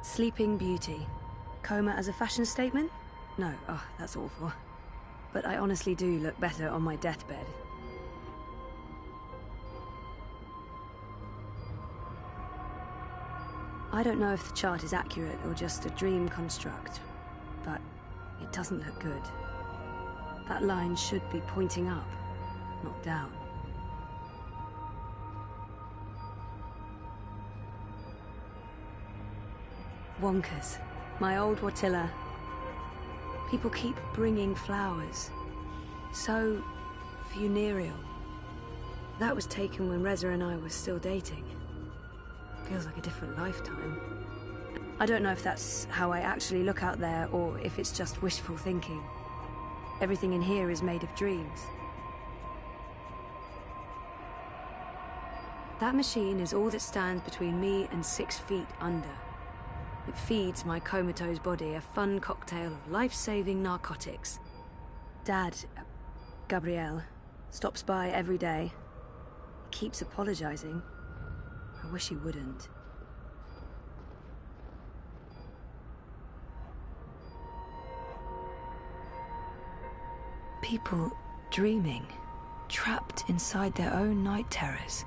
Sleeping Beauty. Coma as a fashion statement? No, oh, that's awful. But I honestly do look better on my deathbed. I don't know if the chart is accurate or just a dream construct, but it doesn't look good. That line should be pointing up, not down. Wonkers. My old Watilla. People keep bringing flowers. So funereal. That was taken when Reza and I were still dating. Feels like a different lifetime. I don't know if that's how I actually look out there or if it's just wishful thinking. Everything in here is made of dreams. That machine is all that stands between me and 6 feet under. It feeds my comatose body a fun cocktail of life-saving narcotics. Dad, Gabrielle, stops by every day. He keeps apologizing. I wish he wouldn't. People dreaming, trapped inside their own night terrors.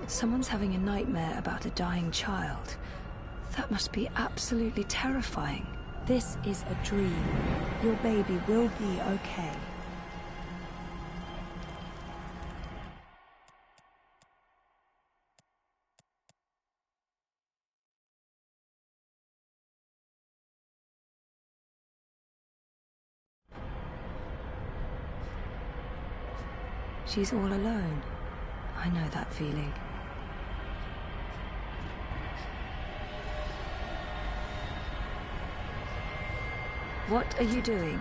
Someone's having a nightmare about a dying child. That must be absolutely terrifying. This is a dream. Your baby will be okay. She's all alone. I know that feeling. What are you doing?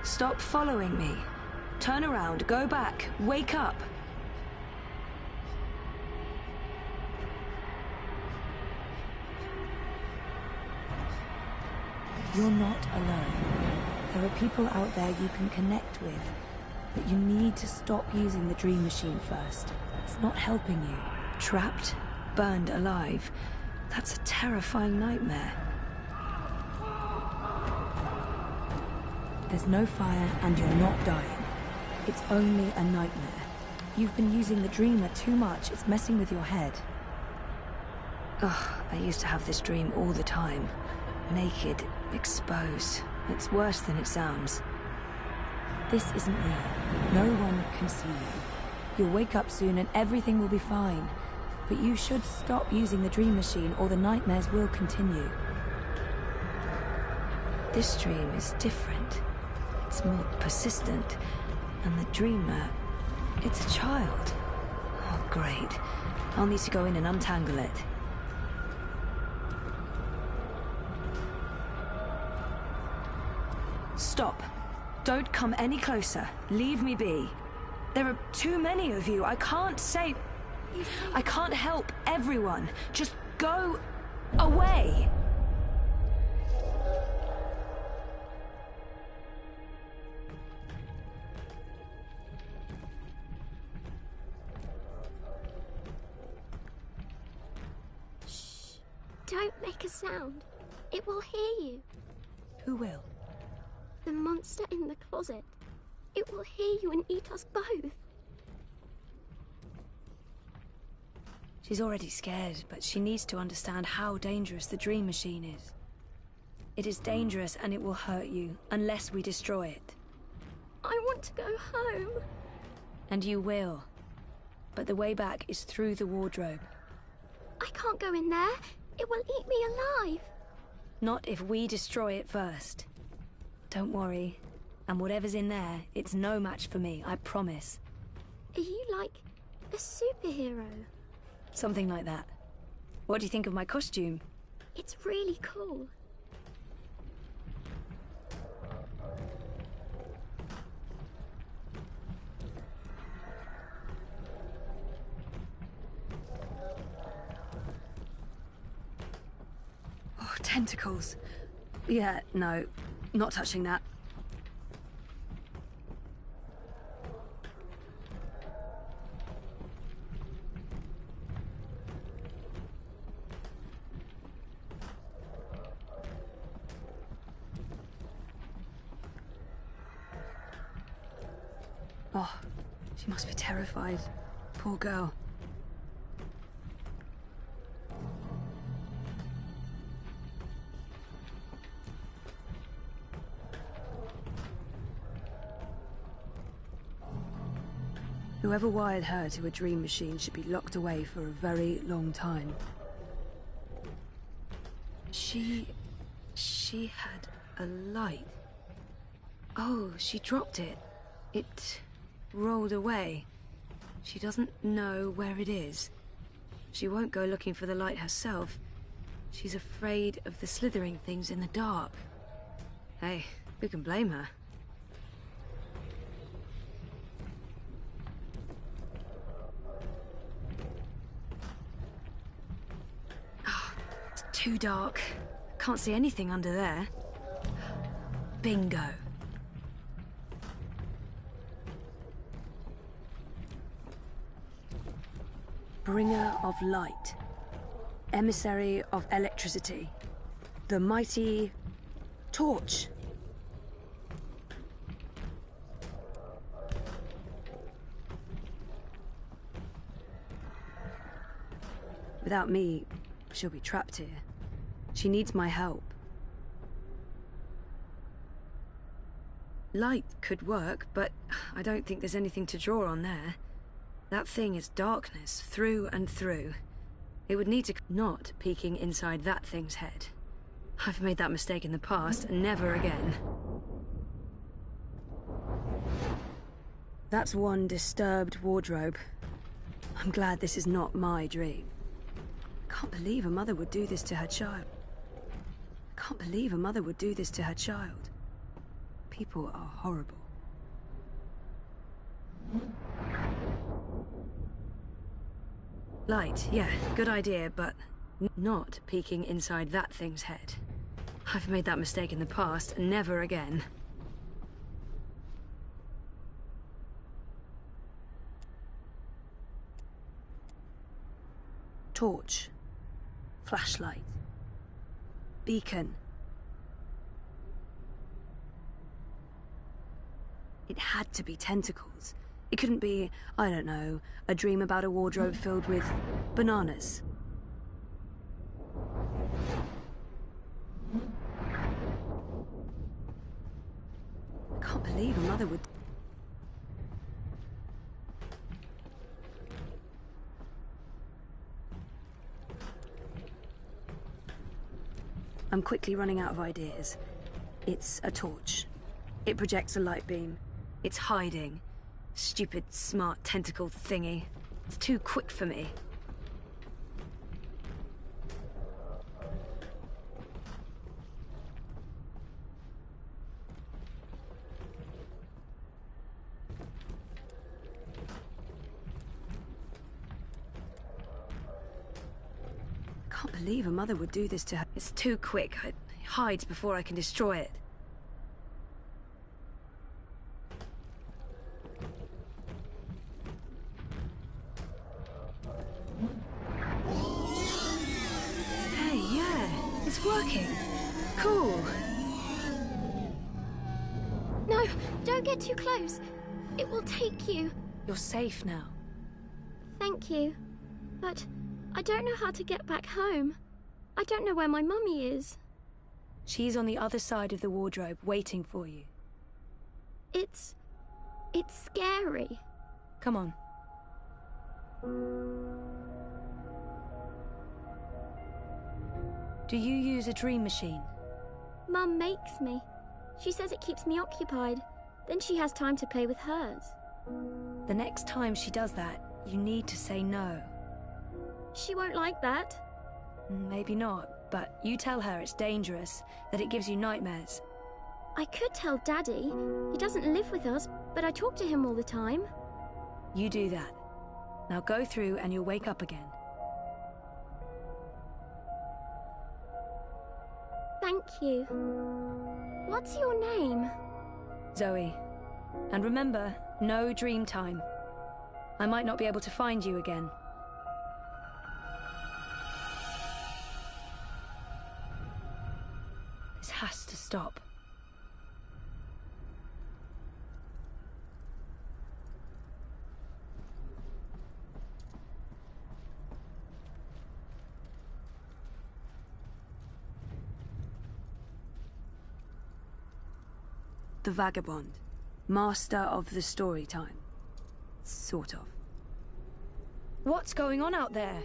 Stop following me. Turn around, go back, wake up. You're not alone. There are people out there you can connect with, but you need to stop using the dream machine first. It's not helping you. Trapped, burned alive. That's a terrifying nightmare. There's no fire and you're not dying. It's only a nightmare. You've been using the dreamer too much. It's messing with your head. Ugh, I used to have this dream all the time. Naked, exposed. It's worse than it sounds. This isn't real. No one can see you. You'll wake up soon and everything will be fine. But you should stop using the dream machine or the nightmares will continue. This dream is different. It's more persistent. And the dreamer, it's a child. Oh, great. I'll need to go in and untangle it. Stop. Don't come any closer. Leave me be. There are too many of you. I can't save... I can't help everyone. Just go away. Shh. Don't make a sound. It will hear you. Who will? The monster in the closet. It will hear you and eat us both. She's already scared, but she needs to understand how dangerous the dream machine is. It is dangerous and it will hurt you, unless we destroy it. I want to go home. And you will. But the way back is through the wardrobe. I can't go in there. It will eat me alive. Not if we destroy it first. Don't worry. And whatever's in there, it's no match for me, I promise. Are you like a superhero? Something like that. What do you think of my costume? It's really cool. Tentacles. Yeah, no, not touching that. Oh, she must be terrified. Poor girl. Whoever wired her to a dream machine should be locked away for a very long time. She had a light. Oh, she dropped it. It rolled away. She doesn't know where it is. She won't go looking for the light herself. She's afraid of the slithering things in the dark. Hey, who can blame her? Oh, it's too dark. Can't see anything under there. Bingo. Bringer of light. Emissary of electricity. The mighty torch. Without me, she'll be trapped here. She needs my help. Light could work, but I don't think there's anything to draw on there. That thing is darkness, through and through. It would need to... not peeking inside that thing's head. I've made that mistake in the past, and never again. That's one disturbed wardrobe. I'm glad this is not my dream. Can't believe a mother would do this to her child. Can't believe a mother would do this to her child. People are horrible. Light, yeah, good idea, but not peeking inside that thing's head. I've made that mistake in the past, and never again. Torch. Flashlight. Beacon. It had to be tentacles. It couldn't be, I don't know, a dream about a wardrobe filled with bananas. I can't believe a mother would... I'm quickly running out of ideas. It's a torch. It projects a light beam. It's hiding. Stupid, smart, tentacled thingy. It's too quick for me. Can't believe a mother would do this to her. It's too quick. It hides before I can destroy it. It's working. Cool. No, don't get too close. It will take you. You're safe now. Thank you. But I don't know how to get back home. I don't know where my mummy is. She's on the other side of the wardrobe, waiting for you. It's scary. Come on. Do you use a dream machine? Mum makes me. She says it keeps me occupied. Then she has time to play with hers. The next time she does that, you need to say no. She won't like that. Maybe not, but you tell her it's dangerous, that it gives you nightmares. I could tell Daddy. He doesn't live with us, but I talk to him all the time. You do that. Now go through and you'll wake up again. you. What's your name? Zoe. And remember, no dream time. I might not be able to find you again. This has to stop. The Vagabond. Master of the story time. Sort of. What's going on out there?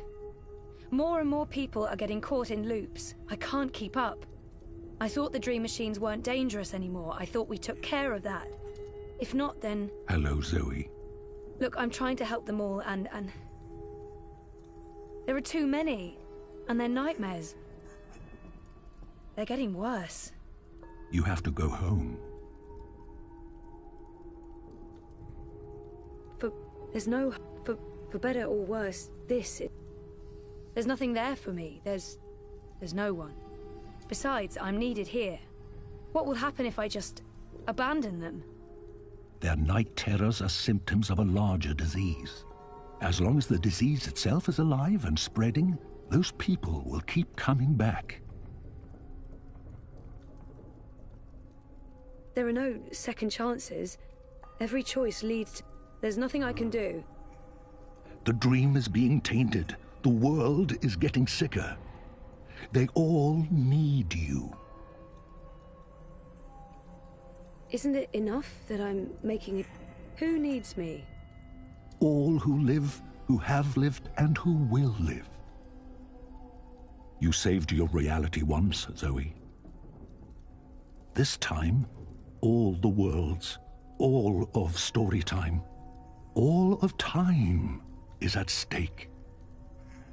More and more people are getting caught in loops. I can't keep up. I thought the dream machines weren't dangerous anymore. I thought we took care of that. If not, then... Hello, Zoe. Look, I'm trying to help them all, and... There are too many. And they're nightmares. They're getting worse. You have to go home. There's no... For better or worse, there's nothing there for me. There's no one. Besides, I'm needed here. What will happen if I just abandon them? Their night terrors are symptoms of a larger disease. As long as the disease itself is alive and spreading, those people will keep coming back. There are no second chances. Every choice leads to... There's nothing I can do. The dream is being tainted. The world is getting sicker. They all need you. Isn't it enough that I'm making it... Who needs me? All who live, who have lived, and who will live. You saved your reality once, Zoe. This time, all the worlds, all of Storytime, all of time is at stake.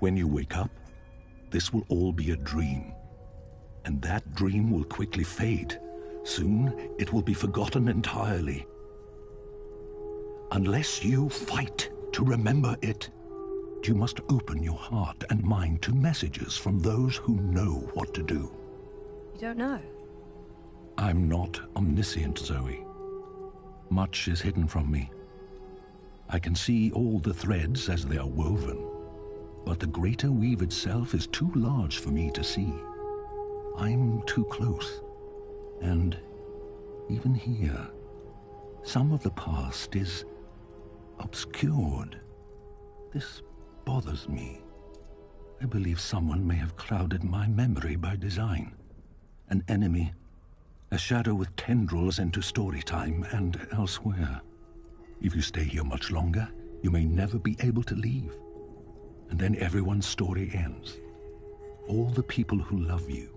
When you wake up, this will all be a dream. And that dream will quickly fade. Soon, it will be forgotten entirely. Unless you fight to remember it, you must open your heart and mind to messages from those who know what to do. You don't know? I'm not omniscient, Zoe. Much is hidden from me. I can see all the threads as they are woven, but the greater weave itself is too large for me to see. I'm too close, and even here, some of the past is obscured. This bothers me. I believe someone may have clouded my memory by design. An enemy, a shadow with tendrils into Storytime and elsewhere. If you stay here much longer, you may never be able to leave. And then everyone's story ends. All the people who love you,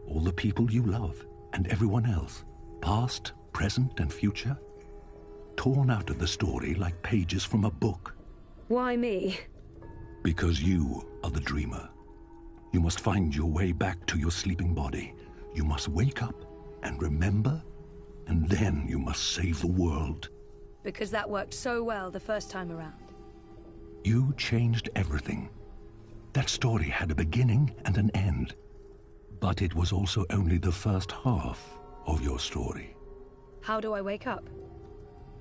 all the people you love, and everyone else, past, present, and future, torn out of the story like pages from a book. Why me? Because you are the dreamer. You must find your way back to your sleeping body. You must wake up and remember, and then you must save the world. Because that worked so well the first time around. You changed everything. That story had a beginning and an end. But it was also only the first half of your story. How do I wake up?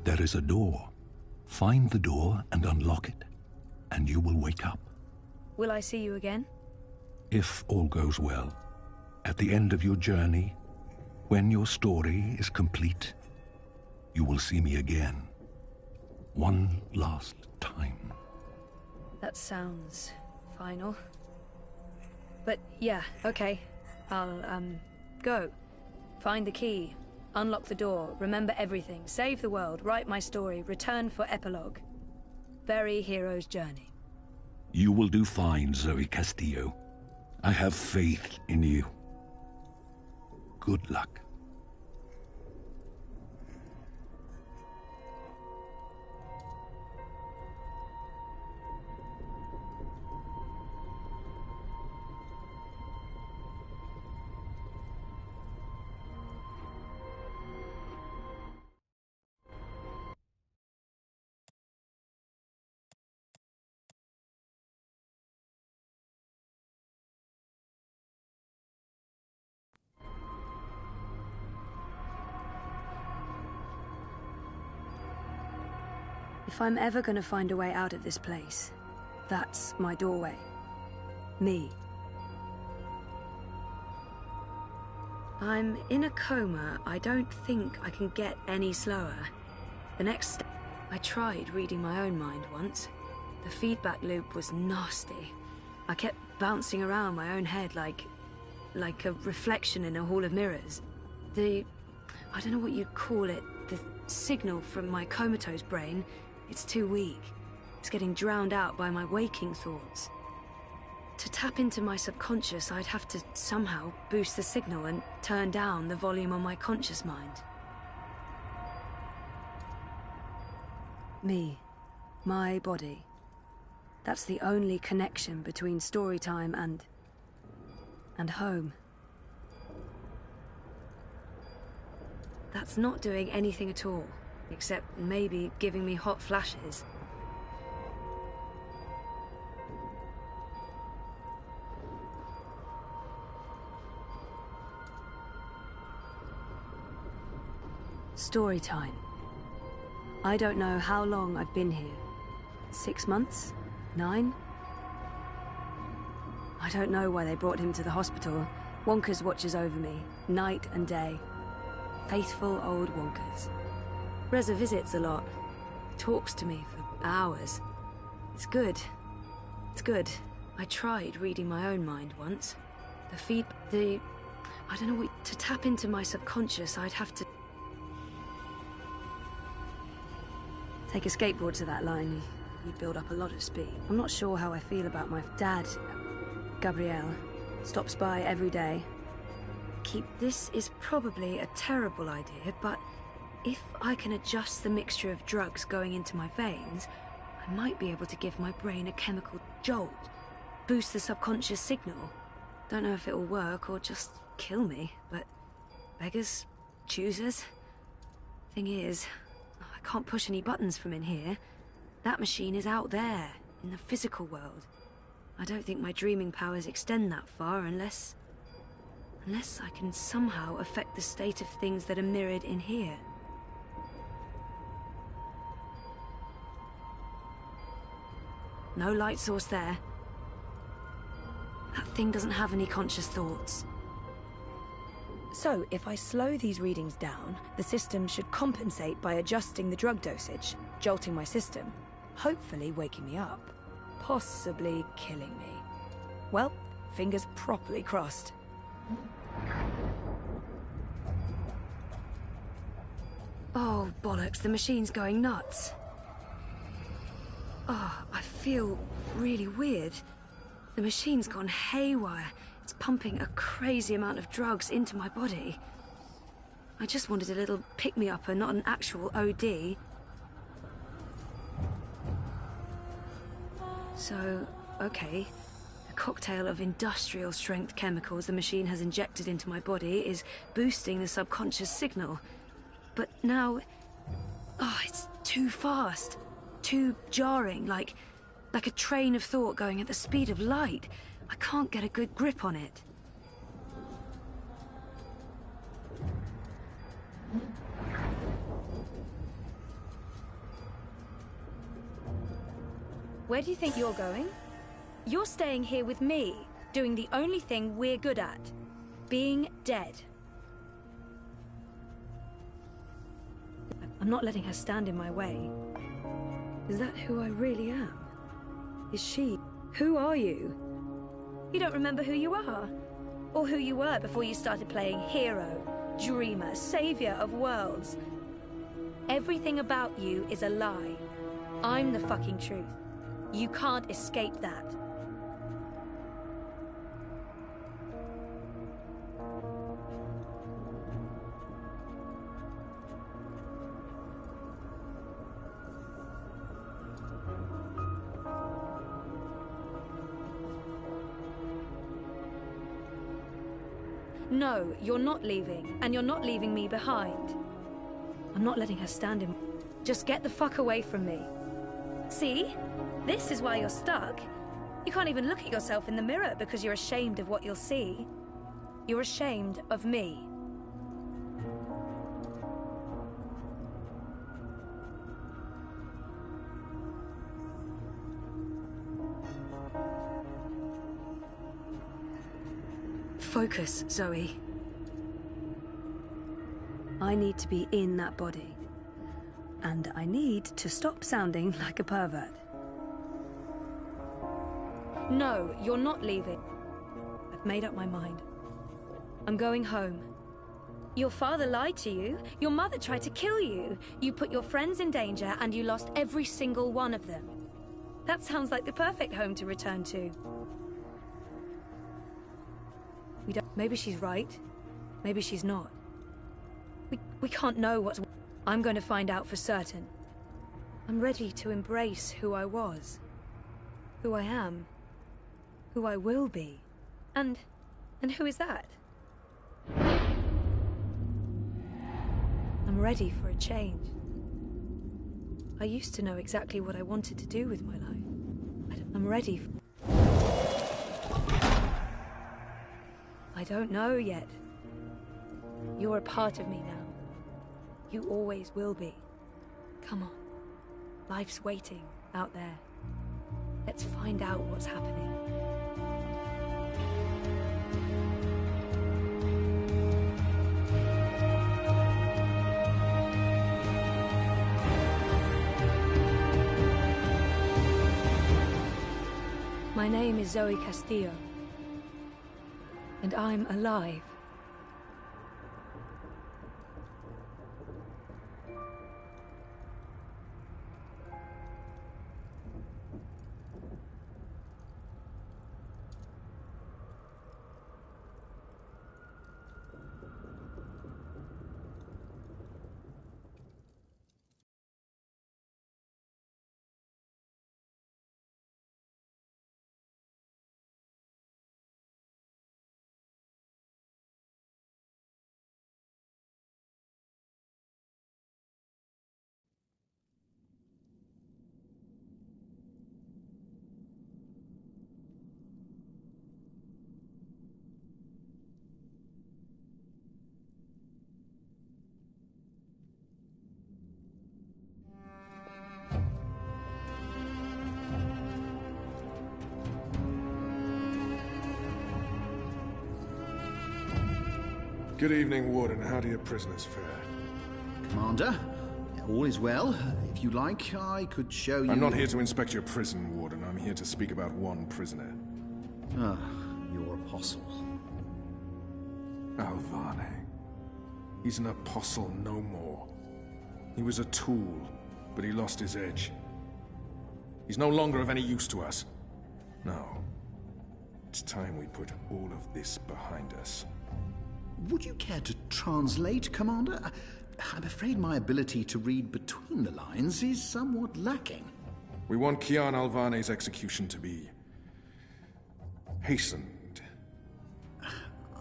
There is a door. Find the door and unlock it, and you will wake up. Will I see you again? If all goes well, at the end of your journey, when your story is complete, you will see me again. One last time. That sounds final. But yeah, okay. I'll, go. Find the key. Unlock the door. Remember everything. Save the world. Write my story. Return for epilogue. Very hero's journey. You will do fine, Zoe Castillo. I have faith in you. Good luck. If I'm ever gonna find a way out of this place, that's my doorway. Me. I'm in a coma. I don't think I can get any slower. The next step... I tried reading my own mind once. The feedback loop was nasty. I kept bouncing around my own head like a reflection in a hall of mirrors. I don't know what you'd call it, the signal from my comatose brain, it's too weak. It's getting drowned out by my waking thoughts. To tap into my subconscious, I'd have to somehow boost the signal and turn down the volume on my conscious mind. Me. My body. That's the only connection between story time and home. That's not doing anything at all, except maybe giving me hot flashes. Story time. I don't know how long I've been here. 6 months? 9? I don't know why they brought him to the hospital. Wonkers watches over me, night and day. Faithful old Wonkers. Reza visits a lot. Talks to me for hours. It's good. It's good. I tried reading my own mind once. I don't know what... To tap into my subconscious, I'd have to... Take a skateboard to that line, you'd build up a lot of speed. I'm not sure how I feel about my dad, Gabriel. Stops by every day. This is probably a terrible idea, but if I can adjust the mixture of drugs going into my veins, I might be able to give my brain a chemical jolt, boost the subconscious signal. Don't know if it'll work or just kill me, but beggars, choosers. Thing is, I can't push any buttons from in here. That machine is out there, in the physical world. I don't think my dreaming powers extend that far unless I can somehow affect the state of things that are mirrored in here. No light source there. That thing doesn't have any conscious thoughts. So, if I slow these readings down, the system should compensate by adjusting the drug dosage, jolting my system, hopefully waking me up, possibly killing me. Well, fingers properly crossed. Oh, bollocks, the machine's going nuts. Oh, I feel really weird. The machine's gone haywire. It's pumping a crazy amount of drugs into my body. I just wanted a little pick-me-up and not an actual OD. So, okay. A cocktail of industrial-strength chemicals the machine has injected into my body is boosting the subconscious signal. But now... Oh, it's too fast. Too jarring, like a train of thought going at the speed of light. I can't get a good grip on it. Where do you think you're going? You're staying here with me, doing the only thing we're good at. Being dead. I'm not letting her stand in my way. Is that who I really am? Is she? Who are you? You don't remember who you are? Or who you were before you started playing hero, dreamer, savior of worlds? Everything about you is a lie. I'm the fucking truth. You can't escape that. No, you're not leaving, and you're not leaving me behind. I'm not letting her stand in... Just get the fuck away from me. See? This is why you're stuck. You can't even look at yourself in the mirror because you're ashamed of what you'll see. You're ashamed of me. Focus, Zoe. I need to be in that body. And I need to stop sounding like a pervert. No, you're not leaving. I've made up my mind. I'm going home. Your father lied to you. Your mother tried to kill you. You put your friends in danger and you lost every single one of them. That sounds like the perfect home to return to. Maybe she's right. Maybe she's not. We can't know what's... I'm going to find out for certain. I'm ready to embrace who I was. Who I am. Who I will be. And who is that? I'm ready for a change. I used to know exactly what I wanted to do with my life. I'm ready for... I don't know yet. You're a part of me now. You always will be. Come on. Life's waiting out there. Let's find out what's happening. My name is Zoe Castillo. And I'm alive. Good evening, Warden. How do your prisoners fare? Commander, all is well. If you like, I could show you... I'm not here to inspect your prison, Warden. I'm here to speak about one prisoner. Ah, your apostle. Alvane. He's an apostle no more. He was a tool, but he lost his edge. He's no longer of any use to us. No. It's time we put all of this behind us. Would you care to translate, Commander? I'm afraid my ability to read between the lines is somewhat lacking. We want Kian Alvane's execution to be... hastened.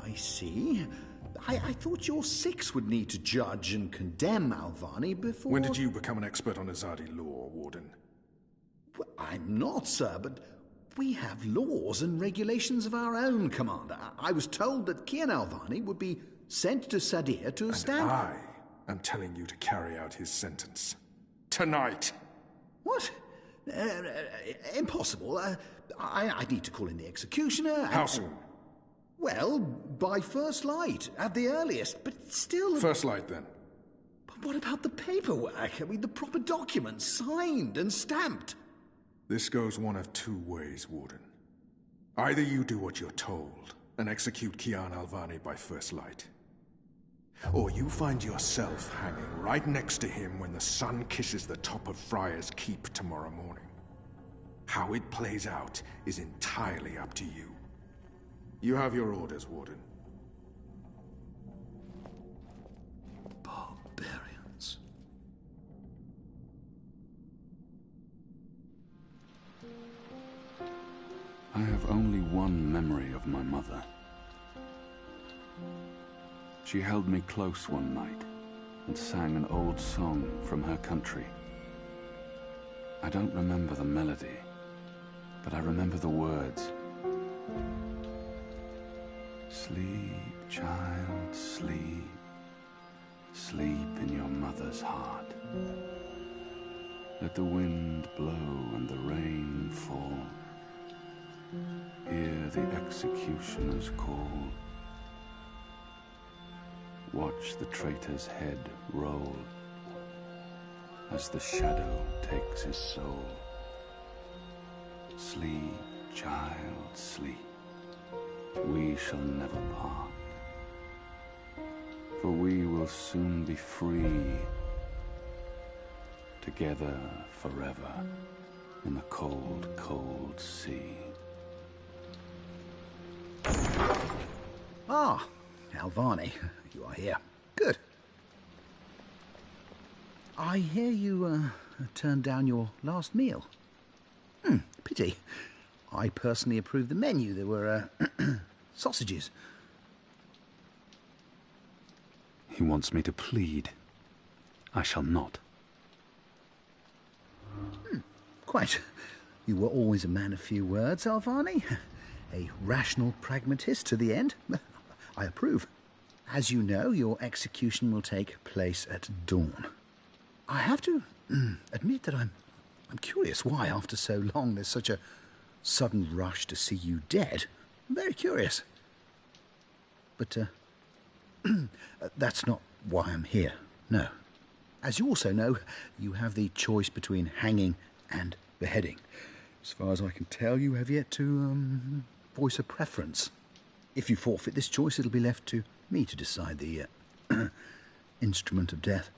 I see. I thought your six would need to judge and condemn Alvane before... When did you become an expert on Azadi law, Warden? Well, I'm not, sir, but we have laws and regulations of our own, Commander. I was told that Kian Alvane would be sent to Sadir to stand... And I am telling you to carry out his sentence. Tonight! What? Impossible. I need to call in the executioner. How soon? Well, by first light, at the earliest, but still... First light, then. But what about the paperwork? I mean, the proper documents, signed and stamped. This goes one of two ways, Warden. Either you do what you're told, and execute Kian Alvane by first light. Or you find yourself hanging right next to him when the sun kisses the top of Friar's Keep tomorrow morning. How it plays out is entirely up to you. You have your orders, Warden. Barbarians. I have only one memory of my mother. She held me close one night and sang an old song from her country. I don't remember the melody, but I remember the words. Sleep, child, sleep. Sleep in your mother's heart. Let the wind blow and the rain fall. Hear the executioner's call. watch the traitor's head roll as the shadow takes his soul. Sleep, child, sleep. We shall never part, for we will soon be free, together forever in the cold, cold sea. Ah, Alvani, you are here. Good. I hear you turned down your last meal. Pity. I personally approved the menu. There were sausages. He wants me to plead. I shall not. Quite. You were always a man of few words, Alvani. A rational pragmatist to the end. I approve. As you know, your execution will take place at dawn. I have to admit that I'm curious why, after so long, there's such a sudden rush to see you dead. I'm very curious. But, that's not why I'm here, no. As you also know, you have the choice between hanging and beheading. As far as I can tell, you have yet to, voice a preference. If you forfeit this choice, it'll be left to me to decide the, instrument of death.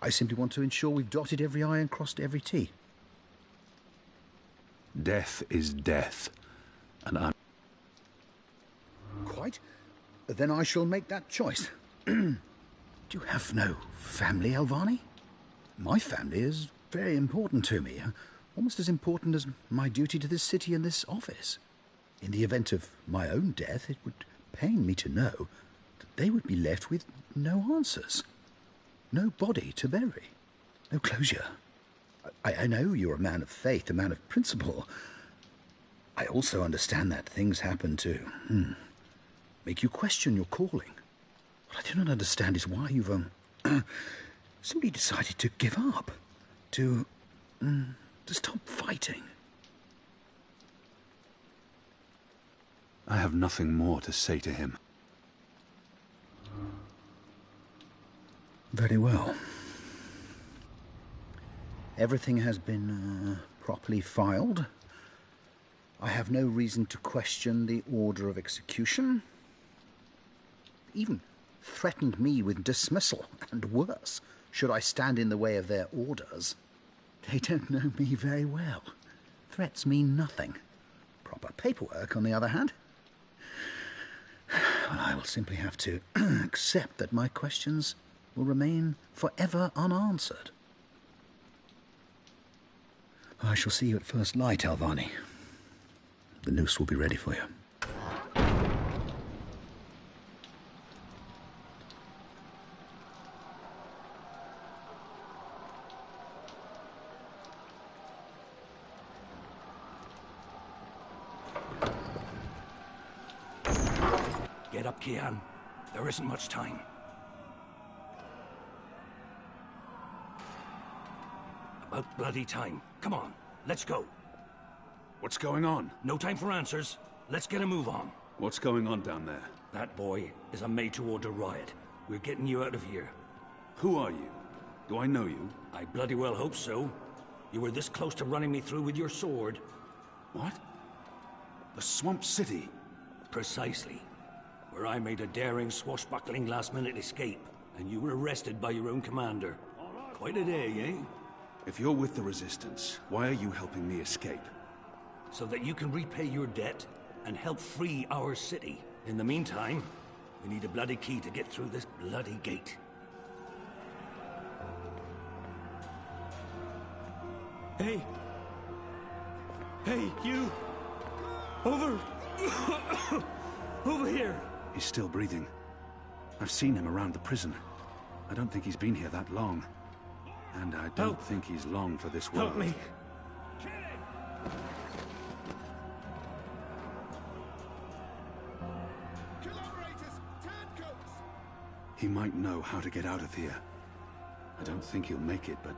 I simply want to ensure we've dotted every I and crossed every T. Death is death, and I'm... Quite. Then I shall make that choice. Do you have no family, Alvani? My family is very important to me, almost as important as my duty to this city and this office. In the event of my own death, it would pain me to know that they would be left with no answers. No body to bury. No closure. I know you're a man of faith, a man of principle. I also understand that things happen to make you question your calling. What I do not understand is why you've simply decided to give up, to stop fighting. I have nothing more to say to him. Very well. Everything has been properly filed. I have no reason to question the order of execution. Even threatened me with dismissal, and worse, should I stand in the way of their orders. They don't know me very well. Threats mean nothing. Proper paperwork, on the other hand. Well, I will simply have to accept that my questions will remain forever unanswered. I shall see you at first light, Alvani. The noose will be ready for you. Get up, Kian. There isn't much time. About bloody time. Come on, let's go. What's going on? No time for answers. Let's get a move on. What's going on down there? That boy is a made-to-order riot. We're getting you out of here. Who are you? Do I know you? I bloody well hope so. You were this close to running me through with your sword. What? The Swamp City? Precisely. Where I made a daring, swashbuckling last-minute escape, and you were arrested by your own commander. Quite a day, eh? If you're with the Resistance, why are you helping me escape? So that you can repay your debt and help free our city. In the meantime, we need a bloody key to get through this bloody gate. Hey! Hey, you! Over! Over here! He's still breathing. I've seen him around the prison. I don't think he's been here that long. And I don't think he's long for this world. Help me! He might know how to get out of here. I don't think he'll make it, but...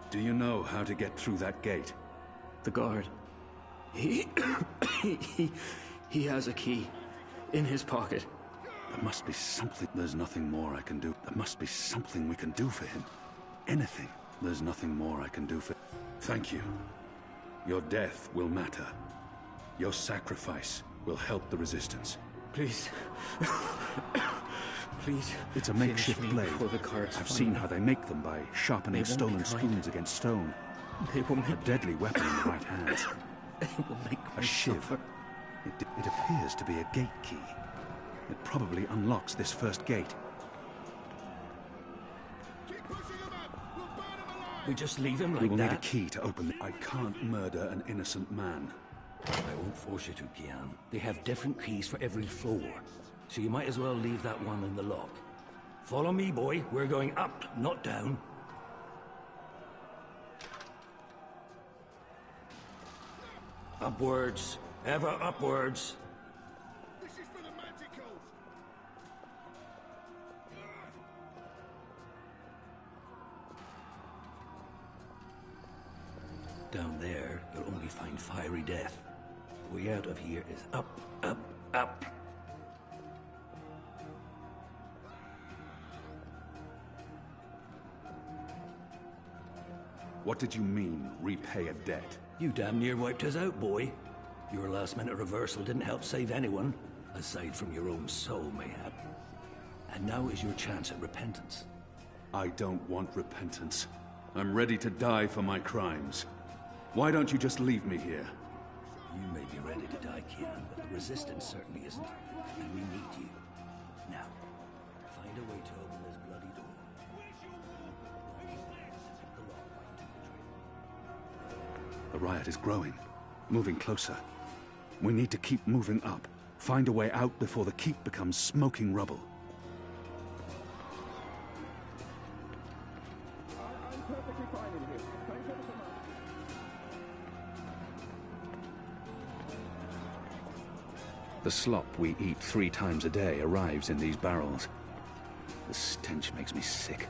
Do you know how to get through that gate? The guard. He has a key in his pocket. There must be something. There's nothing more I can do. There must be something we can do for him. Anything. There's nothing more I can do for... Thank you. Your death will matter. Your sacrifice will help the Resistance. Please. Please. It's a makeshift blade. I've seen how they make them by sharpening stolen spoons against stone. They will make a deadly weapon in the right hands. They will make a shiv. It appears to be a gate key. It probably unlocks this first gate. We just leave him like we will that? need a key to open it. I can't murder an innocent man. I won't force you to, Kian. They have different keys for every floor. So you might as well leave that one in the lock. Follow me, boy. We're going up, not down. Upwards. Ever upwards. This is for the Manticles. Down there, you'll only find fiery death. The way out of here is up, up, up. What did you mean, repay a debt? You damn near wiped us out, boy. Your last-minute reversal didn't help save anyone, aside from your own soul, mayhap. And now is your chance at repentance. I don't want repentance. I'm ready to die for my crimes. Why don't you just leave me here? You may be ready to die, Kian, but the Resistance certainly isn't. And we need you. Now, find a way to open this bloody door. The riot is growing, moving closer. We need to keep moving up. Find a way out before the keep becomes smoking rubble. I'm perfectly fine in here. Thanks ever so much. The slop we eat 3 times a day arrives in these barrels. The stench makes me sick.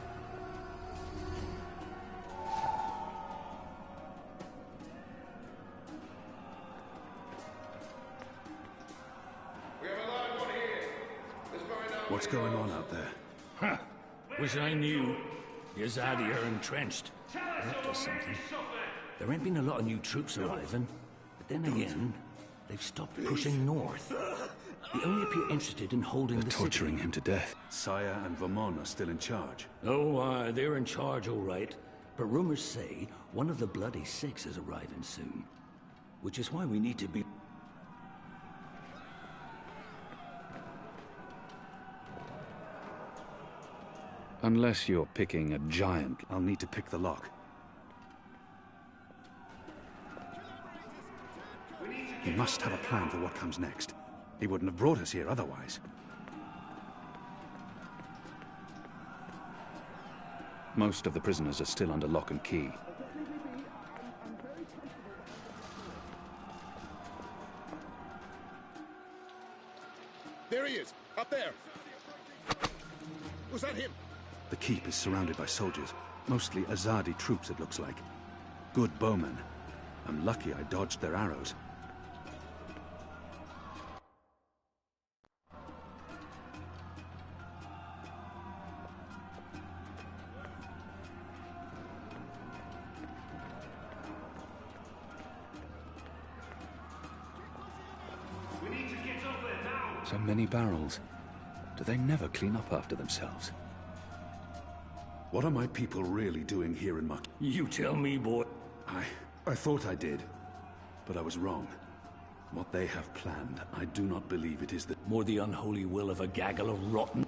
What's going on out there? Huh. Wish I knew. Yazadi are entrenched. They're up to something. There ain't been a lot of new troops arriving, but then again, they've stopped pushing north. They only appear interested in holding the torturing city. him to death. Saya and Vermon are still in charge. Oh, they're in charge, all right. But rumors say one of the Bloody Six is arriving soon. Which is why we need to be... Unless you're picking a giant, I'll need to pick the lock. He must have a plan for what comes next. He wouldn't have brought us here otherwise. Most of the prisoners are still under lock and key. There he is, up there. Was that him? The keep is surrounded by soldiers, mostly Azadi troops it looks like. Good bowmen. I'm lucky I dodged their arrows. So many barrels. Do they never clean up after themselves? What are my people really doing here in Muck? You tell me, boy. I thought I did, but I was wrong. What they have planned, I do not believe it is the... More the unholy will of a gaggle of rotten...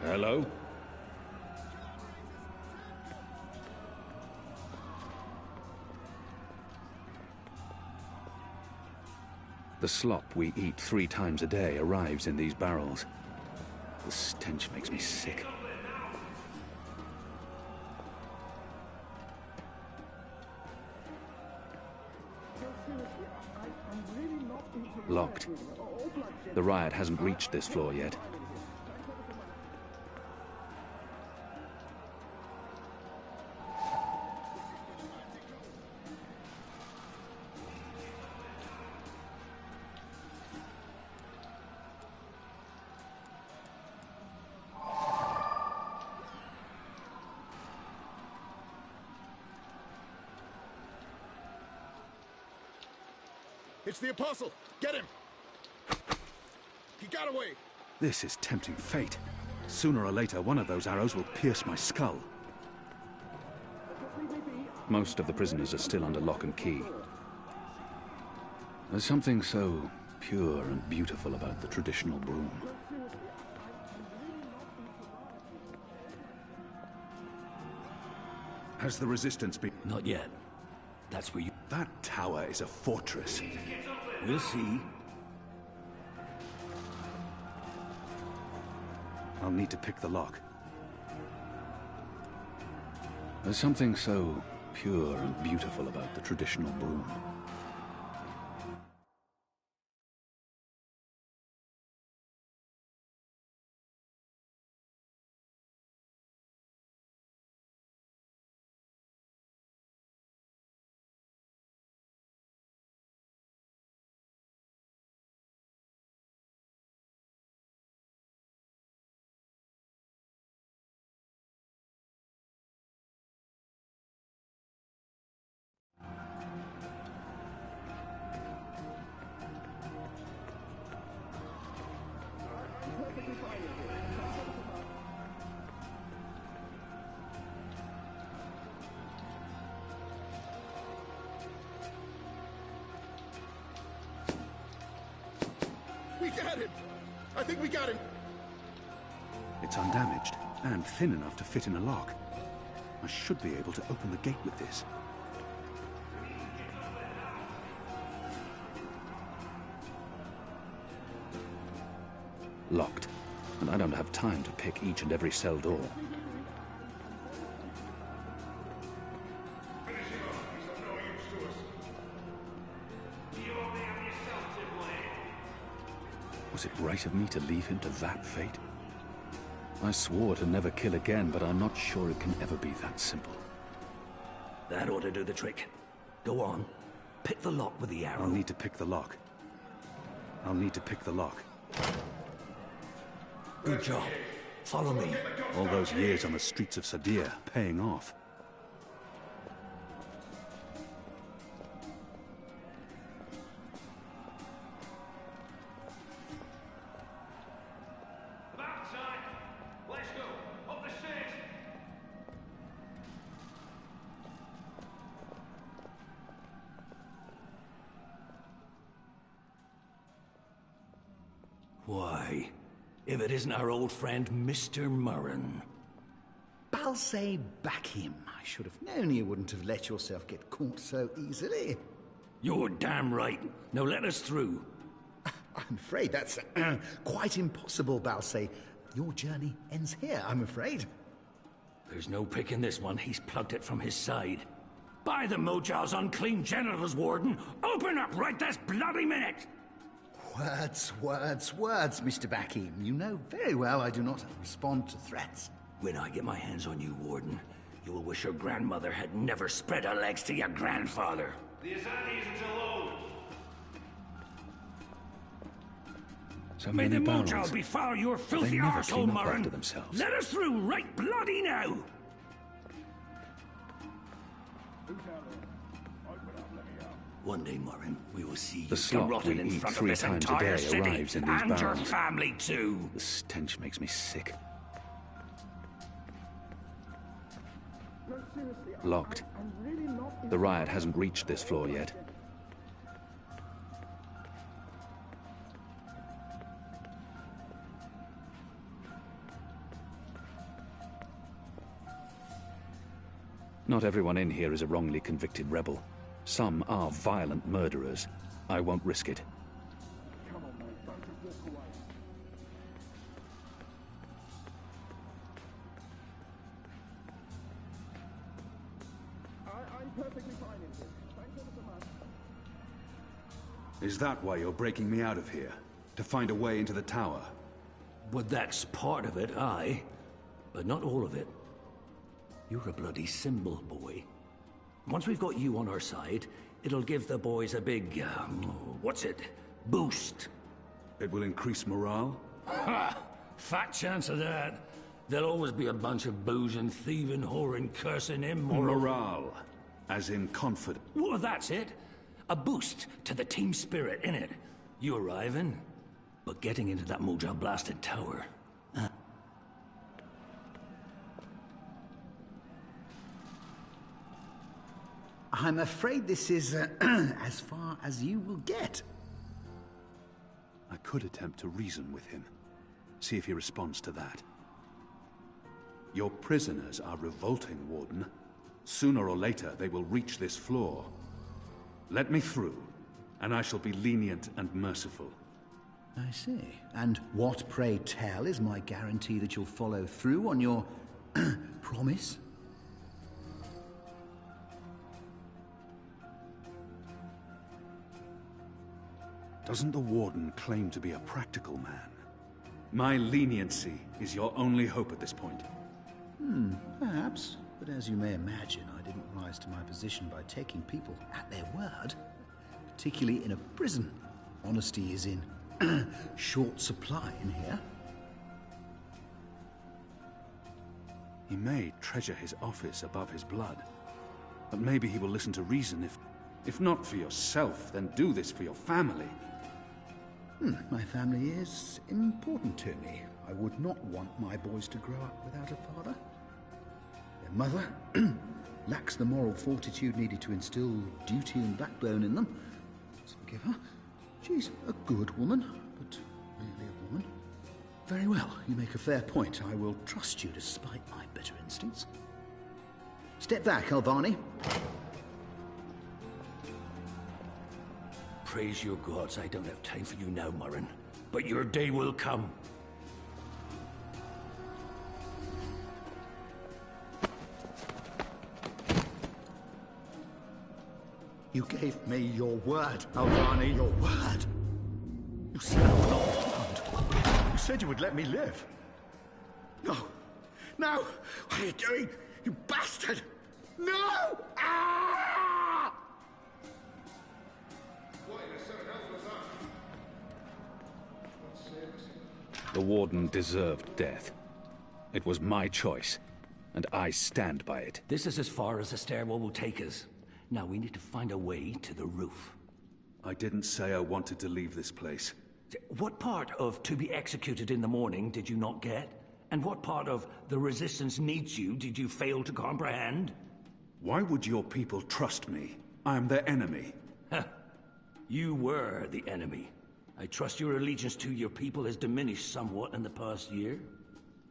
Hello? The slop we eat 3 times a day arrives in these barrels. The stench makes me sick. No, seriously, I'm really not Locked. The riot hasn't reached this floor yet. It's the Apostle! Get him! He got away! This is tempting fate. Sooner or later, one of those arrows will pierce my skull. Most of the prisoners are still under lock and key. There's something so pure and beautiful about the traditional broom. Has the resistance been... Not yet. That's where you... That tower is a fortress. We'll see. I'll need to pick the lock. There's something so pure and beautiful about the traditional broom. We got him! I think we got him! It's undamaged and thin enough to fit in a lock. I should be able to open the gate with this. Locked, and I don't have time to pick each and every cell door. Was it right of me to leave him to that fate? I swore to never kill again, but I'm not sure it can ever be that simple. That ought to do the trick. Go on. Pick the lock with the arrow. I'll need to pick the lock. I'll need to pick the lock. Good job. Follow me. All those years on the streets of Sadir, paying off. Why, if it isn't our old friend, Mr. Murren. Balsay, back him. I should have known you wouldn't have let yourself get caught so easily. You're damn right. Now let us through. I'm afraid that's quite impossible, Balsay. Your journey ends here, I'm afraid. There's no picking this one. He's plugged it from his side. By the Mojal's unclean genitals, Warden! Open up right this bloody minute! Words, words, words, Mr. Bakim. You know very well I do not respond to threats. When I get my hands on you, Warden, you will wish your grandmother had never spread her legs to your grandfather. The Azadi isn't alone. So May many the barrels. Mojal befoul your filthy They never arsehole, clean up Murren! after themselves. Let us through right bloody now! One day, Murren, we will see The you slop garroted we in eat front of 3 this times a entire day city, arrives in these and your barrels. family too. The stench makes me sick. Locked. The riot hasn't reached this floor yet. Not everyone in here is a wrongly convicted rebel. Some are violent murderers. I won't risk it. I'm perfectly fine in here. Thanks ever so much. Is that why you're breaking me out of here? To find a way into the tower? Well, that's part of it, aye. But not all of it. You're a bloody symbol, boy. Once we've got you on our side, it'll give the boys a big, what's it? Boost. It will increase morale? Ha! Fat chance of that. There'll always be a bunch of boozing, thieving, whoring, cursing, immoral... Morale. As in confidence. Well, that's it. A boost to the team spirit, innit? You arriving, but getting into that Moja-blasted tower. I'm afraid this is as far as you will get. I could attempt to reason with him. See if he responds to that. Your prisoners are revolting, Warden. Sooner or later, they will reach this floor. Let me through, and I shall be lenient and merciful. I see. And what, pray tell, is my guarantee that you'll follow through on your promise? Doesn't the Warden claim to be a practical man? My leniency is your only hope at this point. Perhaps. But as you may imagine, I didn't rise to my position by taking people at their word. Particularly in a prison. Honesty is in short supply in here. He may treasure his office above his blood. But maybe he will listen to reason if not for yourself, then do this for your family. My family is important to me. I would not want my boys to grow up without a father. Their mother lacks the moral fortitude needed to instill duty and backbone in them. Let's forgive her. She's a good woman, but really a woman. Very well, you make a fair point. I will trust you despite my better instincts. Step back, Alvani. Praise your gods, I don't have time for you now, Murren. But your day will come. You gave me your word, Alvani, your word. You said I would not be harmed. You said you would let me live. No. No! What are you doing? You bastard! No! Ah! The Warden deserved death. It was my choice, and I stand by it. This is as far as the stairwell will take us. Now we need to find a way to the roof. I didn't say I wanted to leave this place. What part of to be executed in the morning did you not get? And what part of the resistance needs you did you fail to comprehend? Why would your people trust me? I'm their enemy. You were the enemy. I trust your allegiance to your people has diminished somewhat in the past year.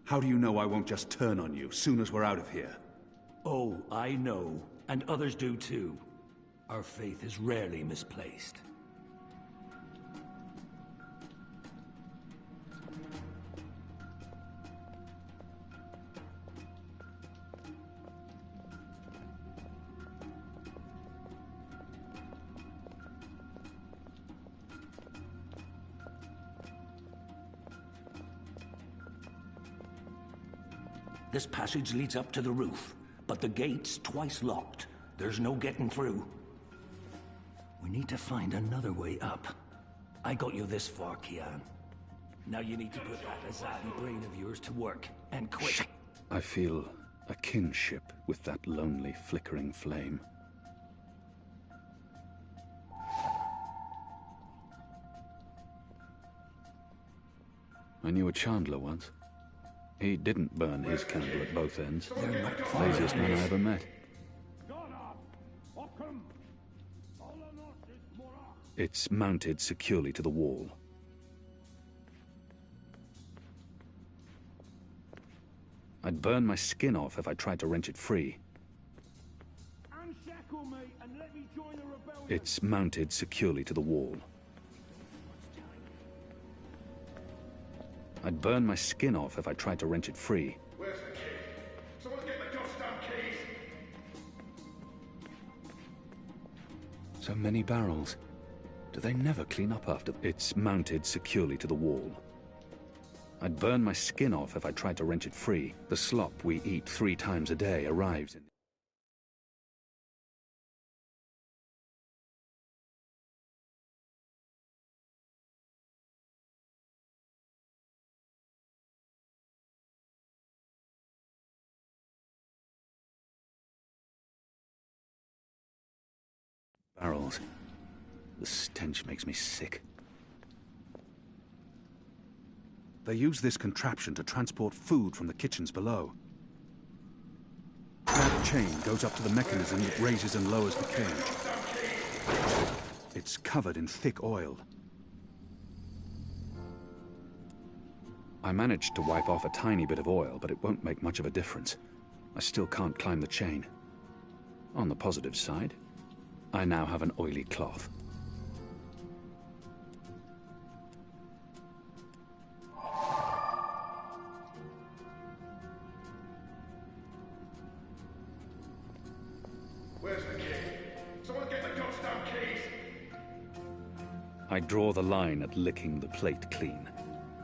How do you know I won't just turn on you soon as we're out of here? Oh, I know. And others do too. Our faith is rarely misplaced. This passage leads up to the roof, but the gate's twice locked. There's no getting through. We need to find another way up. I got you this far, Kian. Now you need to put that Azadi brain of yours to work, and quick. I feel a kinship with that lonely, flickering flame. I knew a Chandler once. He didn't burn his candle at both ends. They're not far Laziest man I ever met. It's mounted securely to the wall. I'd burn my skin off if I tried to wrench it free. It's mounted securely to the wall. I'd burn my skin off if I tried to wrench it free. Where's the key? Someone get the goddamn keys! So many barrels. Do they never clean up after? It's mounted securely to the wall. I'd burn my skin off if I tried to wrench it free. The slop we eat 3 times a day arrives in... barrels. The stench makes me sick. They use this contraption to transport food from the kitchens below. That chain goes up to the mechanism that raises and lowers the cage. It's covered in thick oil. I managed to wipe off a tiny bit of oil, but it won't make much of a difference. I still can't climb the chain. On the positive side, I now have an oily cloth. Where's the key? Someone get the goddamn keys! I draw the line at licking the plate clean.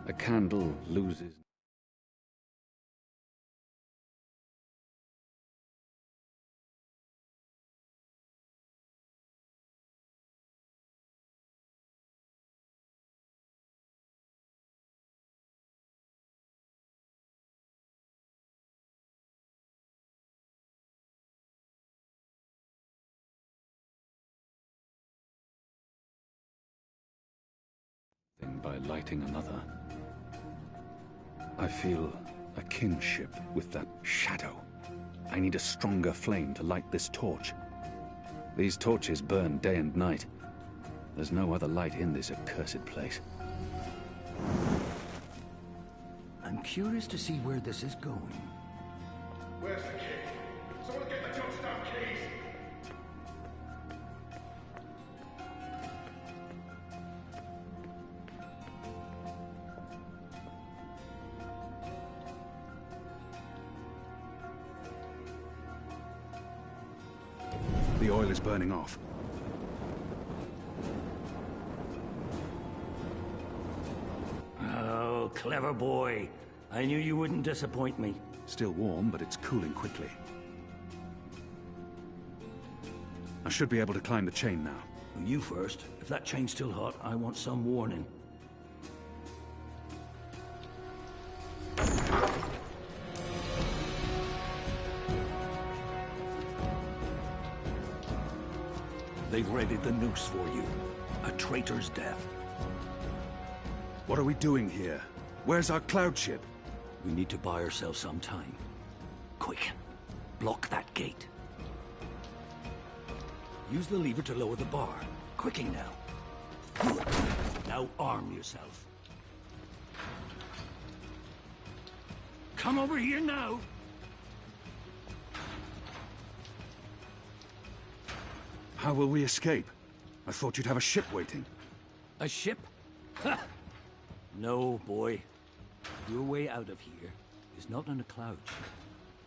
A candle loses... by lighting another. I feel a kinship with that shadow. I need a stronger flame to light this torch. These torches burn day and night. There's no other light in this accursed place. I'm curious to see where this is going. Where's the key? Someone get the goddamn keys! The oil is burning off. Oh, clever boy. I knew you wouldn't disappoint me. Still warm, but it's cooling quickly. I should be able to climb the chain now. You first. If that chain's still hot, I want some warning. They've readied the noose for you. A traitor's death. What are we doing here? Where's our cloud ship? We need to buy ourselves some time. Quick. Block that gate. Use the lever to lower the bar. Quickly now. Good. Now arm yourself. Come over here now. How will we escape? I thought you'd have a ship waiting. A ship? Ha! No, boy. Your way out of here is not on a cloud ship,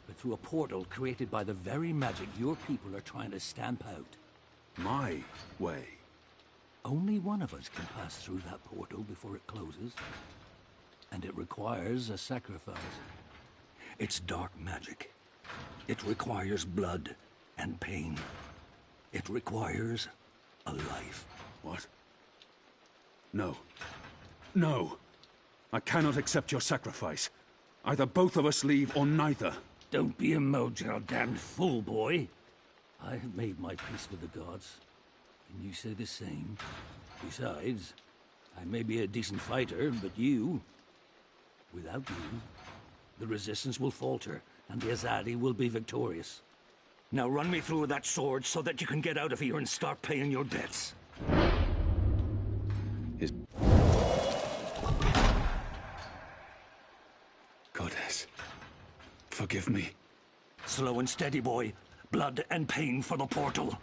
but through a portal created by the very magic your people are trying to stamp out. My way? Only one of us can pass through that portal before it closes. And it requires a sacrifice. It's dark magic. It requires blood and pain. It requires a life. What? No. No! I cannot accept your sacrifice. Either both of us leave or neither. Don't be a mojo damned fool, boy. I have made my peace with the gods. Can you say the same? Besides, I may be a decent fighter, but you... without you, the resistance will falter, and the Azadi will be victorious. Now run me through that sword so that you can get out of here and start paying your debts. His... Goddess, forgive me. Slow and steady, boy. Blood and pain for the portal.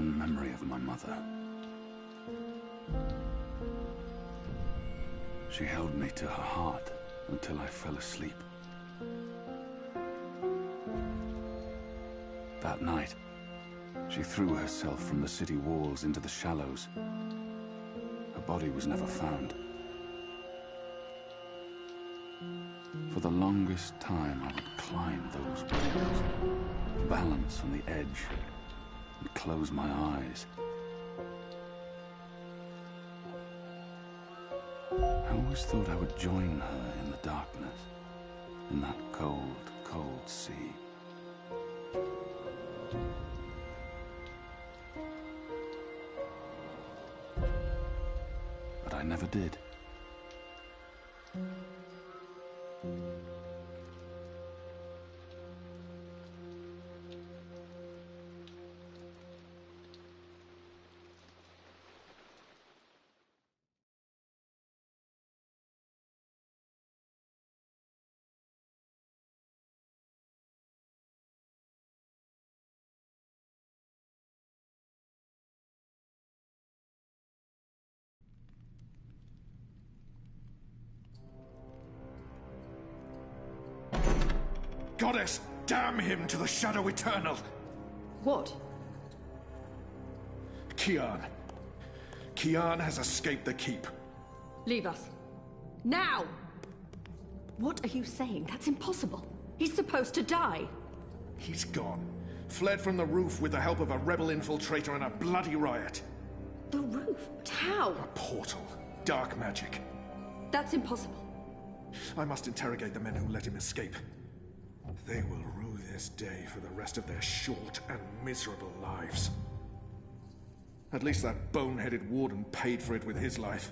fond memory of my mother. She held me to her heart until I fell asleep. That night, she threw herself from the city walls into the shallows. Her body was never found. For the longest time, I would climb those walls, balance on the edge, and close my eyes. I always thought I would join her in the darkness, in that cold, cold sea. But I never did. Goddess, damn him to the Shadow Eternal! What? Kian. Kian has escaped the keep. Leave us. Now! What are you saying? That's impossible. He's supposed to die. He's gone. Fled from the roof with the help of a rebel infiltrator and a bloody riot. The roof? But how? A portal. Dark magic. That's impossible. I must interrogate the men who let him escape. They will rue this day for the rest of their short and miserable lives. At least that boneheaded warden paid for it with his life.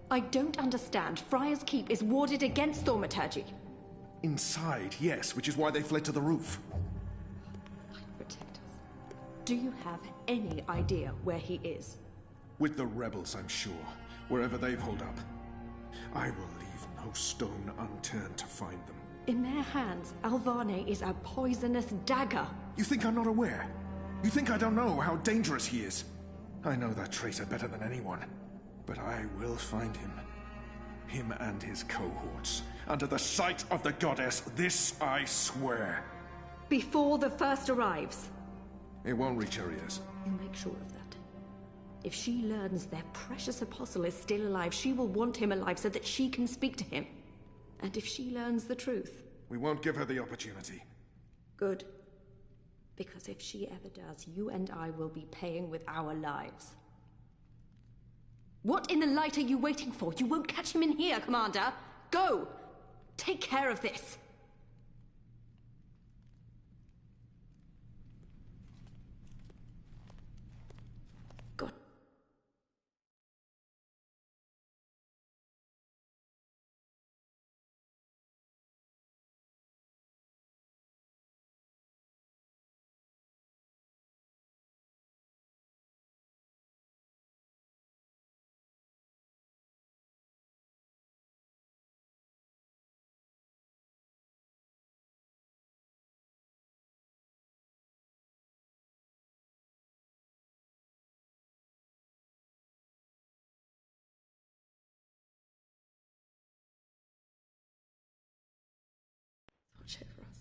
I don't understand. Friar's Keep is warded against thaumaturgy. Inside, yes, which is why they fled to the roof. Protect us. Do you have any idea where he is? With the rebels, I'm sure. Wherever they've holed up. I will leave no stone unturned to find them. In their hands, Alvane is a poisonous dagger. You think I'm not aware? You think I don't know how dangerous he is? I know that traitor better than anyone. But I will find him. Him and his cohorts. Under the sight of the goddess, this I swear. Before the first arrives. It won't reach her ears. You make sure of that. If she learns their precious apostle is still alive, she will want him alive so that she can speak to him. And if she learns the truth... We won't give her the opportunity. Good. Because if she ever does, you and I will be paying with our lives. What in the light are you waiting for? You won't catch him in here, Commander! Go! Take care of this! God. Watch over us.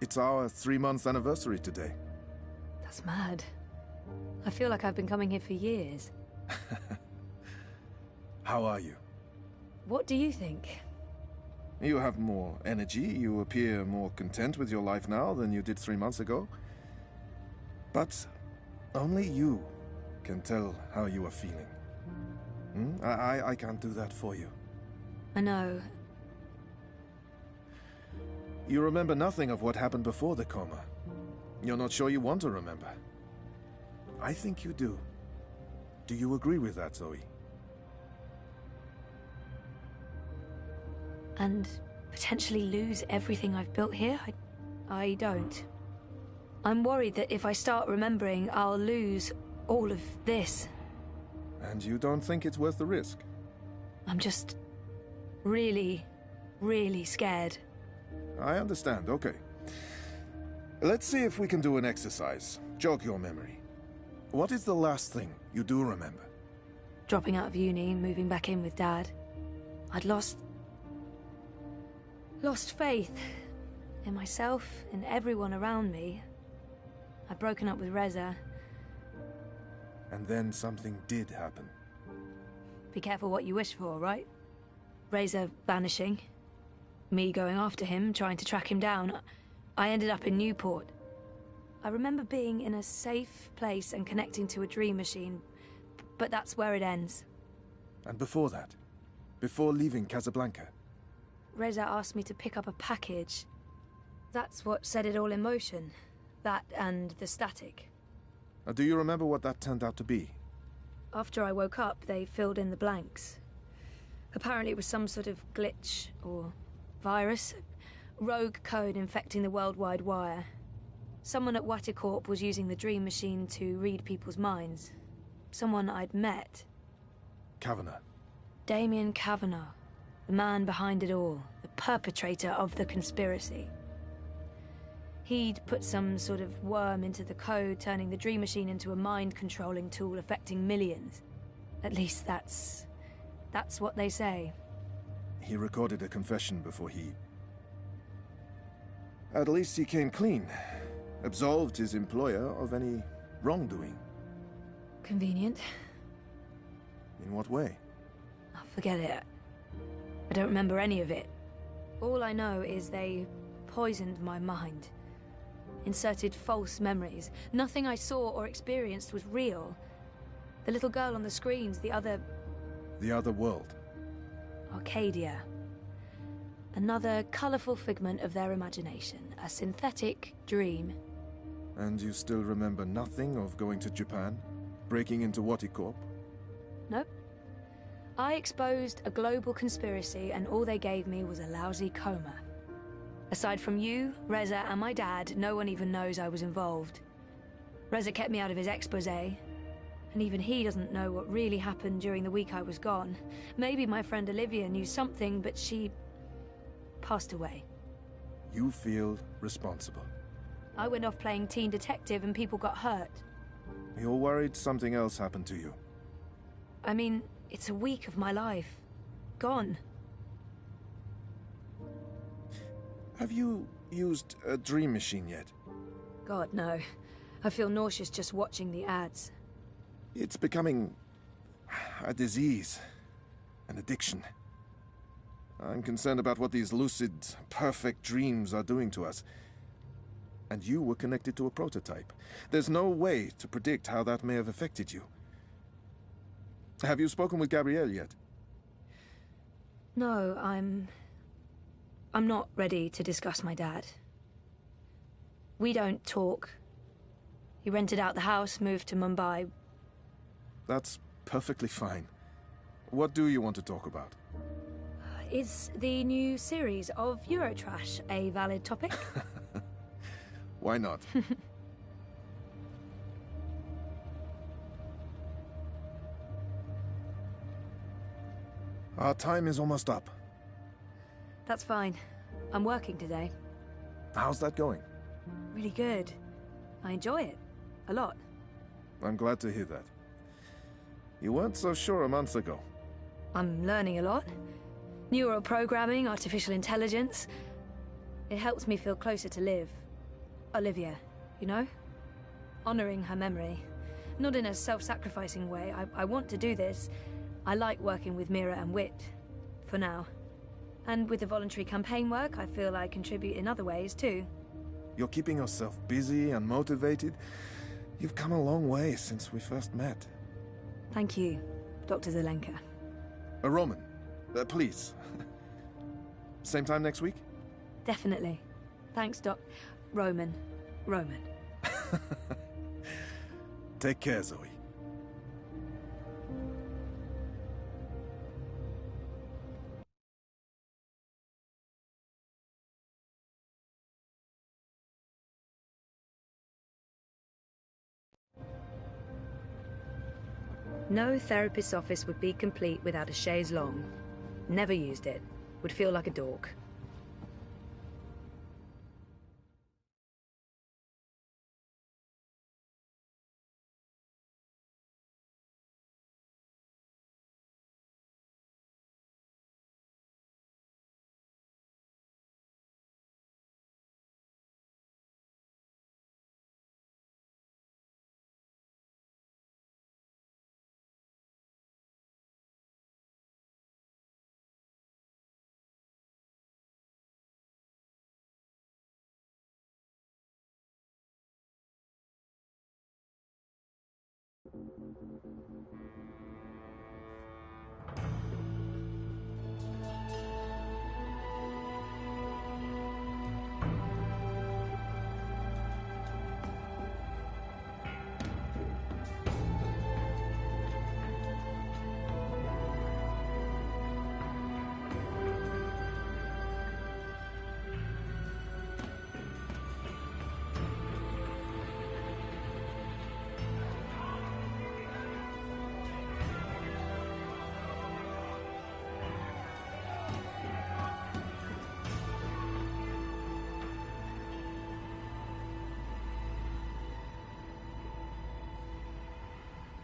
It's our 3-month anniversary today. That's mad. I feel like I've been coming here for years. How are you? What do you think? You have more energy, you appear more content with your life now than you did 3 months ago. But only you can tell how you are feeling. I can't do that for you. I know. You remember nothing of what happened before the coma. You're not sure you want to remember. I think you do. Do you agree with that, Zoe? and potentially lose everything I've built here? I don't. I'm worried that if I start remembering, I'll lose all of this. And you don't think it's worth the risk? I'm just really, really scared. I understand, okay. Let's see if we can do an exercise. Jog your memory. What is the last thing you do remember? Dropping out of uni, moving back in with Dad. I'd lost faith in myself, in everyone around me. I'd broken up with Reza. And then something did happen. Be careful what you wish for, right? Reza vanishing. Me going after him, trying to track him down. I ended up in Newport. I remember being in a safe place and connecting to a dream machine, but that's where it ends. And before that? Before leaving Casablanca? Reza asked me to pick up a package. That's what set it all in motion. That and the static. Do you remember what that turned out to be? After I woke up, they filled in the blanks. Apparently it was some sort of glitch or virus. Rogue code infecting the worldwide wire. Someone at Waticorp was using the dream machine to read people's minds. Someone I'd met. Kavanagh. Damien Kavanagh. The man behind it all. The perpetrator of the conspiracy. He'd put some sort of worm into the code, turning the dream machine into a mind-controlling tool affecting millions. At least that's what they say. He recorded a confession before he... At least he came clean. Absolved his employer of any wrongdoing. Convenient. In what way? Oh, forget it. I don't remember any of it. All I know is they poisoned my mind. Inserted false memories. Nothing I saw or experienced was real. The little girl on the screens, the other... The other world. Arcadia. Another colourful figment of their imagination. A synthetic dream. And you still remember nothing of going to Japan? Breaking into Waticorp? Nope. I exposed a global conspiracy and all they gave me was a lousy coma. Aside from you, Reza, and my dad, no one even knows I was involved. Reza kept me out of his exposé, and even he doesn't know what really happened during the week I was gone. Maybe my friend Olivia knew something, but she... passed away. You feel responsible. I went off playing teen detective and people got hurt. You're worried something else happened to you. I mean, it's a week of my life. Gone. Have you used a dream machine yet? God, no. I feel nauseous just watching the ads. It's becoming a disease, an addiction. I'm concerned about what these lucid, perfect dreams are doing to us. And you were connected to a prototype. There's no way to predict how that may have affected you. Have you spoken with Gabrielle yet? No, I'm not ready to discuss my dad. We don't talk. He rented out the house, moved to Mumbai. That's perfectly fine. What do you want to talk about? Is the new series of Eurotrash a valid topic? Why not? Our time is almost up. That's fine. I'm working today. How's that going? Really good. I enjoy it. A lot. I'm glad to hear that. You weren't so sure a month ago. I'm learning a lot. Neural programming, artificial intelligence. It helps me feel closer to Liv. Olivia, you know? Honoring her memory. Not in a self-sacrificing way. I want to do this. I like working with Mira and Wit. For now. And with the voluntary campaign work, I feel I contribute in other ways, too. You're keeping yourself busy and motivated. You've come a long way since we first met. Thank you, Dr. Zelenka. Roman, please. Same time next week? Definitely. Thanks, Roman. Take care, Zoe. No therapist's office would be complete without a chaise longue. Never used it. Would feel like a dork.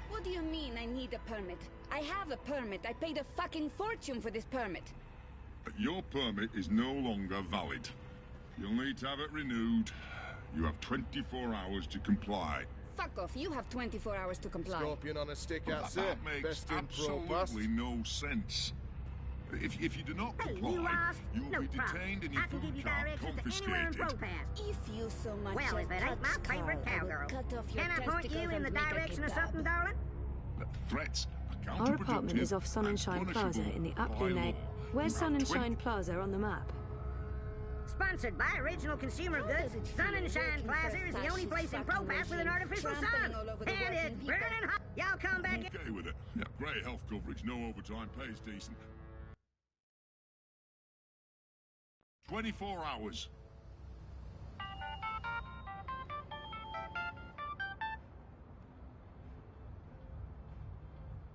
What do you mean I need a permit? I have a permit. I paid a fucking fortune for this permit. Your permit is no longer valid. You'll need to have it renewed. You have 24 hours to comply. Fuck off. You have 24 hours to comply. Scorpion on a stick, Well, that's that it. makes Best in pro past. absolutely no sense. If you do not comply, you will be detained and your food card confiscated. If you so much Well, as if it ain't my touch favorite Carl, I will cowgirl. cut off your Can I point you testicles in the and make a direction of kebab. something, darling? Threats are Our apartment counterproductive is off Sun and Shine and Plaza in the punishable Upley by Lane. law. Where's You Sun have and 20 Shine Plaza on the map? Sponsored by Original Consumer How Goods, does it Sun feel and Shine working for Plaza a is the only fascist place in fucking ProPass with an regime, artificial trampling sun. all over the And working it's people? burning hot. Y'all come back in. Okay with it. Yeah, great health coverage, no overtime, pays decent. 24 hours.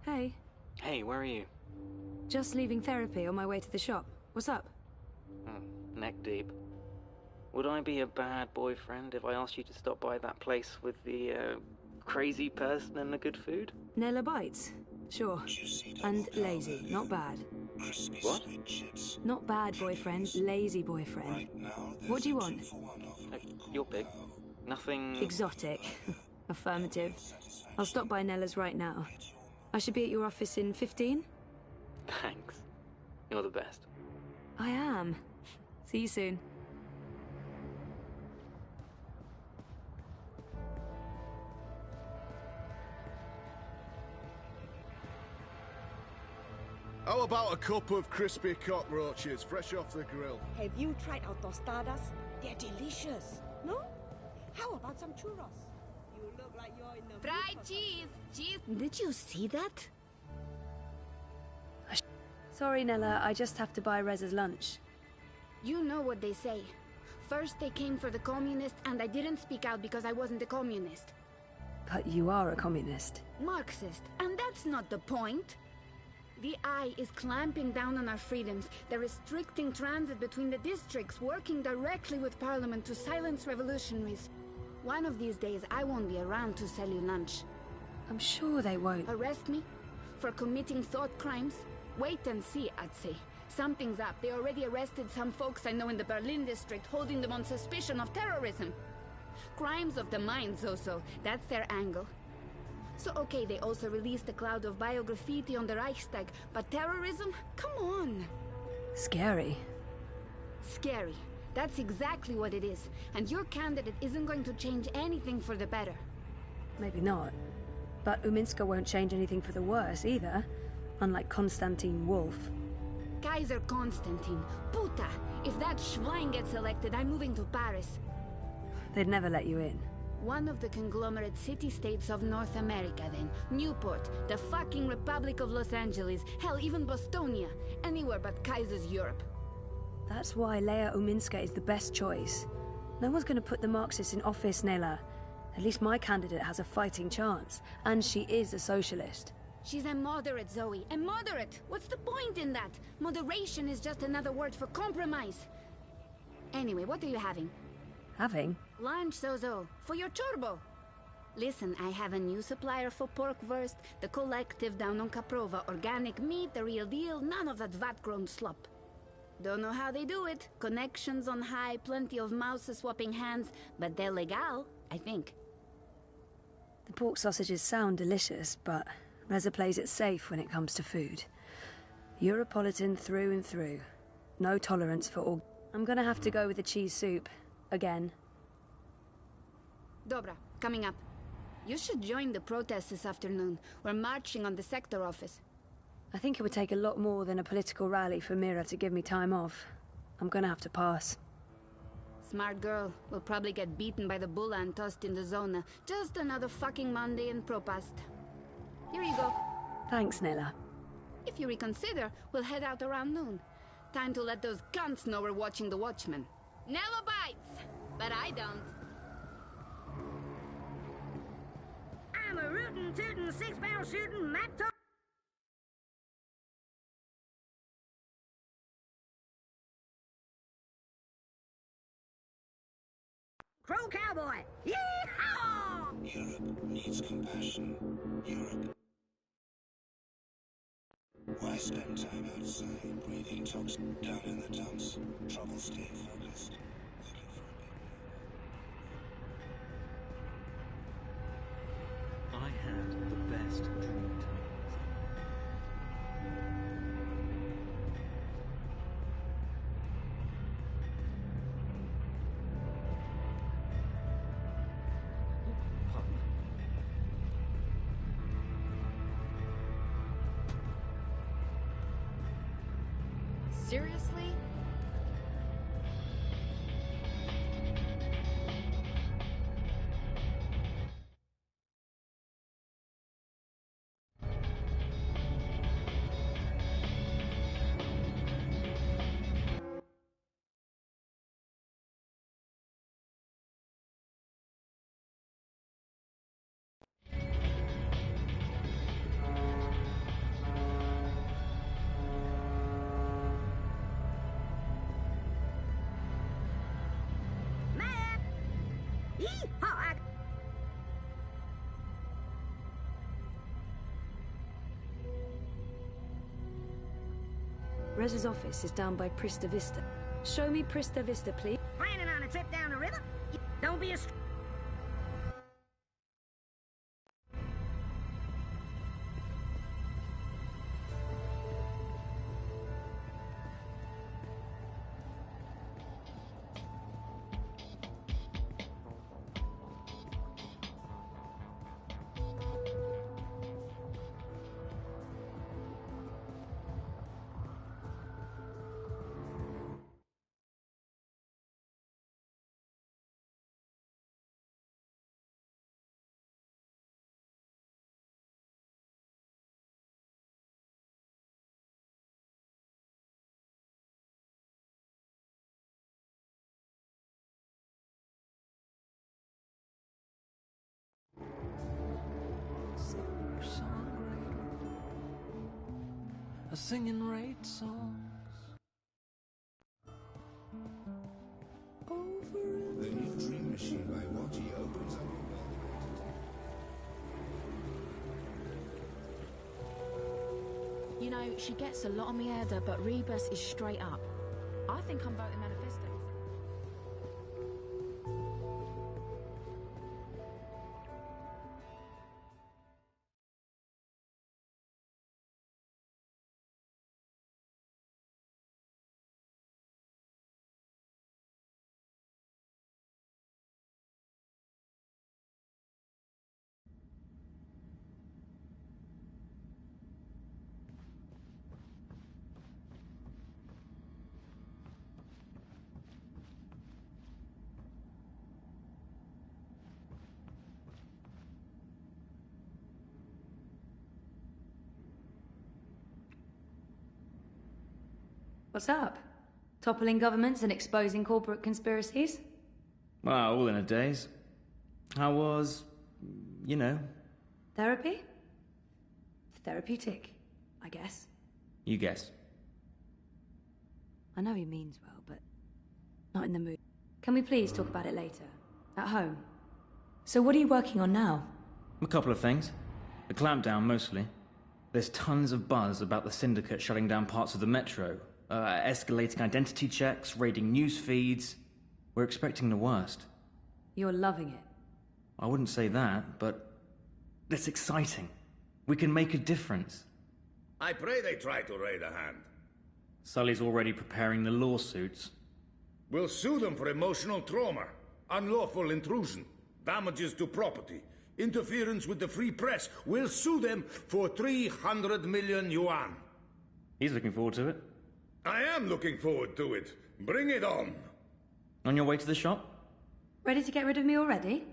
Hey, Hey, where are you? just leaving therapy on my way to the shop. What's up? Neck deep. Would I be a bad boyfriend if I asked you to stop by that place with the, crazy person and the good food? Nella Bites? Sure. And lazy, not bad. What? Not bad boyfriend, lazy boyfriend. What do you want? You're big. Nothing... Exotic. Affirmative. I'll stop by Nella's right now. I should be at your office in 15? Thanks. You're the best. I am. See you soon. How about a cup of crispy cockroaches, fresh off the grill? Have you tried our tostadas? They're delicious. No? How about some churros? You look like you're in the Fried cheese! Cheese! Did you see that? Sorry, Nella, I just have to buy Reza's lunch. You know what they say. First they came for the communists, and I didn't speak out because I wasn't a communist. But you are a communist. Marxist, and that's not the point. The Eye is clamping down on our freedoms. They're restricting transit between the districts, working directly with Parliament to silence revolutionaries. One of these days, I won't be around to sell you lunch. I'm sure they won't. Arrest me? For committing thought crimes? Wait and see, I'd say. Something's up. They already arrested some folks I know in the Berlin district, holding them on suspicion of terrorism. Crimes of the mind, Zoso. That's their angle. So, okay, they also released a cloud of biograffiti on the Reichstag, but terrorism? Come on. Scary. Scary. That's exactly what it is. And your candidate isn't going to change anything for the better. Maybe not. But Uminska won't change anything for the worse either. Unlike Konstantin Wolf. Kaiser Konstantin. Puta! If that Schwein gets elected, I'm moving to Paris. They'd never let you in. One of the conglomerate city-states of North America, then. Newport, the fucking Republic of Los Angeles, hell, even Bostonia. Anywhere but Kaiser's Europe. That's why Leia Uminska is the best choice. No one's going to put the Marxists in office, Nella. At least my candidate has a fighting chance. And she is a socialist. She's a moderate, Zoe. A moderate! What's the point in that? Moderation is just another word for compromise. Anyway, what are you having? Having? Lunch, Zozo. For your chorbo. Listen, I have a new supplier for pork wurst. The collective down on Caprova. Organic meat, the real deal. None of that vat-grown slop. Don't know how they do it. Connections on high, plenty of mouses swapping hands. But they're legal, I think. The pork sausages sound delicious, but Reza plays it safe when it comes to food. Europolitan through and through. No tolerance for all. I'm gonna have to go with the cheese soup. Again. Dobra, coming up. You should join the protest this afternoon. We're marching on the sector office. I think it would take a lot more than a political rally for Mira to give me time off. I'm gonna have to pass. Smart girl. We'll probably get beaten by the bulla and tossed in the zona. Just another fucking Monday in Propast. Here you go. Thanks, Nella. If you reconsider, we'll head out around noon. Time to let those cunts know we're watching the Watchmen. Nella bites, but I don't. I'm a rootin', tootin', six-barrel shootin', map talk. Crow cowboy! Yee-haw! Europe needs compassion. Europe. Why spend time outside, breathing toxin down in the dumps? Trouble staying focused. Looking for a big... I had the best dream time. Seriously? Yee-haw! Reza's office is down by Prista Vista. Show me Prista Vista, please. Planning on a trip down the river? Don't be a... A singing rate songs. The new Dream Machine by Watty opens up. You know, she gets a lot on me head, but Rebus is straight up. I think I'm voting manifesto. What's up? Toppling governments and exposing corporate conspiracies? Well, all in a daze. How was, you know? Therapy? therapeutic, I guess. You guess. I know he means well, but not in the mood. Can we please talk about it later? At home? So what are you working on now? A couple of things. The clampdown, mostly. There's tons of buzz about the Syndicate shutting down parts of the metro, escalating identity checks, raiding news feeds. We're expecting the worst. You're loving it. I wouldn't say that, but it's exciting. We can make a difference. I pray they try to raid a hand. Sully's already preparing the lawsuits. We'll sue them for emotional trauma, unlawful intrusion, damages to property, interference with the free press. We'll sue them for 300 million yuan. He's looking forward to it. I am looking forward to it. Bring it on. On your way to the shop? Ready to get rid of me already?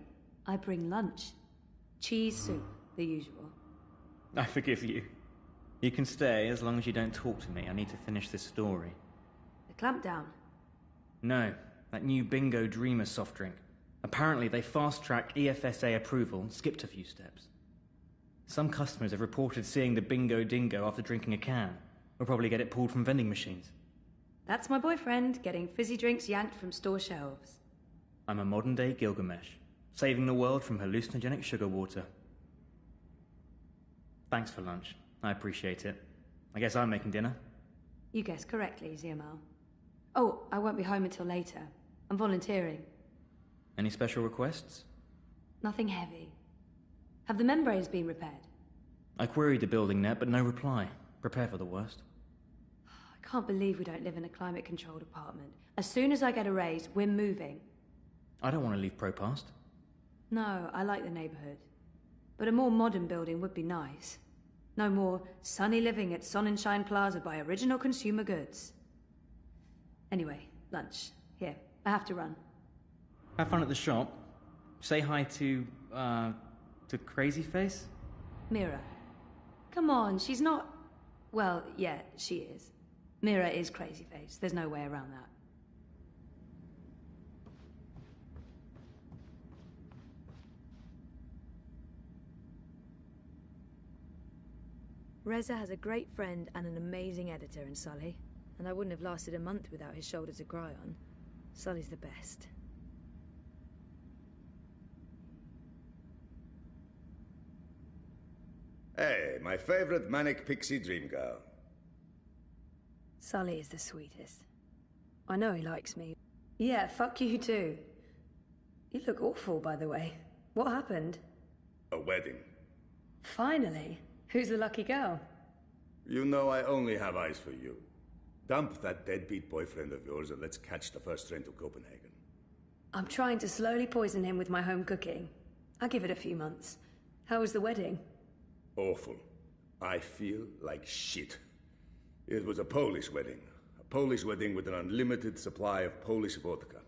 I bring lunch. Cheese soup, the usual. I forgive you. You can stay as long as you don't talk to me. I need to finish this story. The clampdown? No, that new Bingo Dreamer soft drink. Apparently they fast-tracked EFSA approval and skipped a few steps. Some customers have reported seeing the Bingo Dingo after drinking a can. We'll probably get it pulled from vending machines. That's my boyfriend, getting fizzy drinks yanked from store shelves. I'm a modern-day Gilgamesh, saving the world from hallucinogenic sugar water. Thanks for lunch. I appreciate it. I guess I'm making dinner. You guessed correctly, Ziamal. Oh, I won't be home until later. I'm volunteering. Any special requests? Nothing heavy. Have the membranes been repaired? I queried the building net, but no reply. Prepare for the worst. I can't believe we don't live in a climate-controlled apartment. As soon as I get a raise, we're moving. I don't want to leave Propast. No, I like the neighborhood. But a more modern building would be nice. No more sunny living at Sonnenschein Plaza by Original Consumer Goods. Anyway, lunch. Here, I have to run. Have fun at the shop. Say hi to Crazy Face? Mira. Come on, she's not... Well, yeah, she is. Mira is Crazy Face. There's no way around that. Reza has a great friend and an amazing editor in Sully, and I wouldn't have lasted a month without his shoulder to cry on. Sully's the best. Hey, my favorite manic pixie dream girl. Sully is the sweetest. I know he likes me. Yeah, fuck you too. You look awful, by the way. What happened? A wedding. Finally. Who's the lucky girl? You know I only have eyes for you. Dump that deadbeat boyfriend of yours and let's catch the first train to Copenhagen. I'm trying to slowly poison him with my home cooking. I'll give it a few months. How was the wedding? Awful. I feel like shit. It was a Polish wedding. A Polish wedding with an unlimited supply of Polish vodka.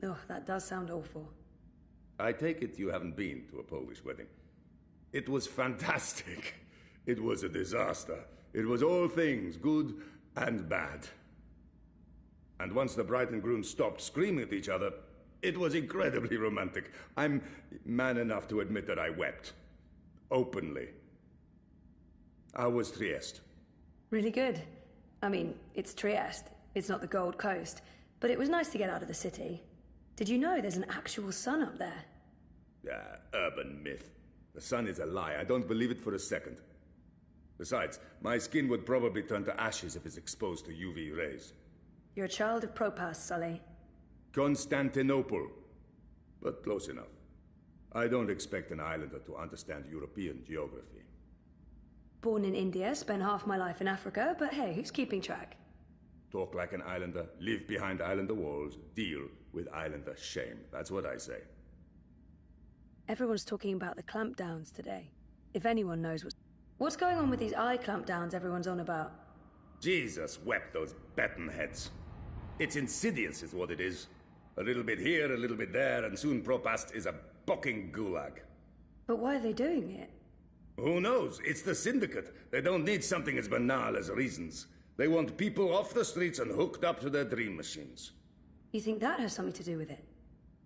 Oh, that does sound awful. I take it you haven't been to a Polish wedding. It was fantastic. It was a disaster. It was all things, good and bad. And once the bride and groom stopped screaming at each other, it was incredibly romantic. I'm man enough to admit that I wept. Openly. How was Trieste? Really good. I mean, it's Trieste. It's not the Gold Coast. But it was nice to get out of the city. Did you know there's an actual sun up there? Urban myth. The sun is a lie. I don't believe it for a second. Besides, my skin would probably turn to ashes if it's exposed to UV rays. You're a child of Propast, Sully. Constantinople. But close enough. I don't expect an islander to understand European geography. Born in India, spent half my life in Africa, but hey, who's keeping track? Talk like an islander, live behind islander walls, deal with islander shame. That's what I say. Everyone's talking about the clampdowns today. If anyone knows what's going on with these eye clampdowns everyone's on about. Jesus wept those baton heads. It's insidious is what it is. A little bit here, a little bit there, and soon Propast is a bucking gulag. But why are they doing it? Who knows? It's the Syndicate. They don't need something as banal as reasons. They want people off the streets and hooked up to their dream machines. You think that has something to do with it?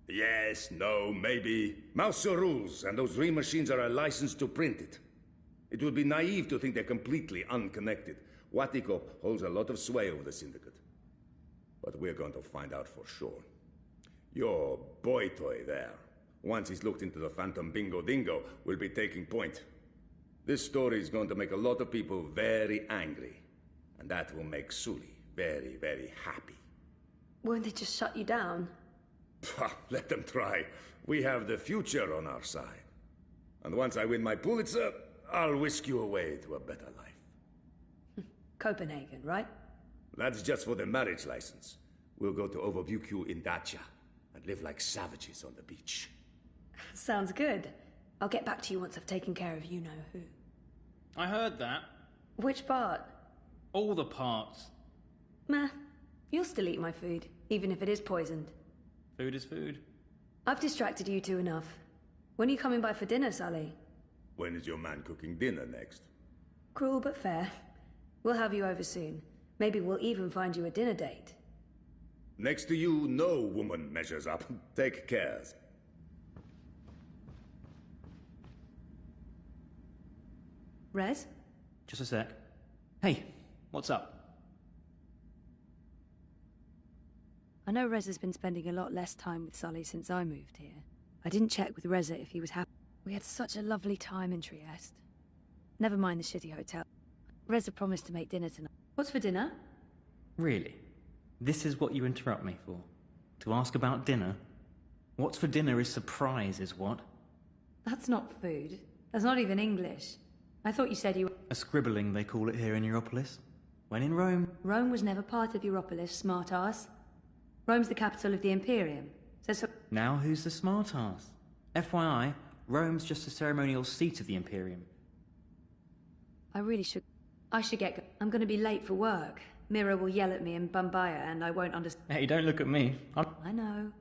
Yes, no, maybe. Mouse rules, and those dream machines are a license to print it. It would be naive to think they're completely unconnected. Watikop holds a lot of sway over the Syndicate. But we're going to find out for sure. Your boy toy there, once he's looked into the Phantom Bingo Dingo, will be taking point. This story is going to make a lot of people very angry. And that will make Sully very, very happy. Won't they just shut you down? Let them try. We have the future on our side. And once I win my Pulitzer, I'll whisk you away to a better life. Copenhagen, right? That's just for the marriage license. We'll go to Overbukyu in Dacia and live like savages on the beach. Sounds good. I'll get back to you once I've taken care of you-know-who. I heard that. Which part? All the parts. Meh. You'll still eat my food, even if it is poisoned. Food is food. I've distracted you two enough. When are you coming by for dinner, Sully? When is your man cooking dinner next? Cruel but fair. We'll have you over soon. Maybe we'll even find you a dinner date. Next to you, no woman measures up. Take care. Rez? Just a sec. Hey, what's up? I know Rez has been spending a lot less time with Sully since I moved here. I didn't check with Reza if he was happy. We had such a lovely time in Trieste. Never mind the shitty hotel. Reza promised to make dinner tonight. What's for dinner? Really? This is what you interrupt me for? To ask about dinner? What's for dinner is surprise, is what? That's not food. That's not even English. I thought you said you were... A scribbling, they call it here in Europolis. When in Rome... Rome was never part of Europolis, smart-ass. Rome's the capital of the Imperium. So... Now who's the smart-ass? FYI, Rome's just a ceremonial seat of the Imperium. I should get... I'm gonna be late for work. Mira will yell at me in Bambaya and I won't understand... Hey, don't look at me. I know.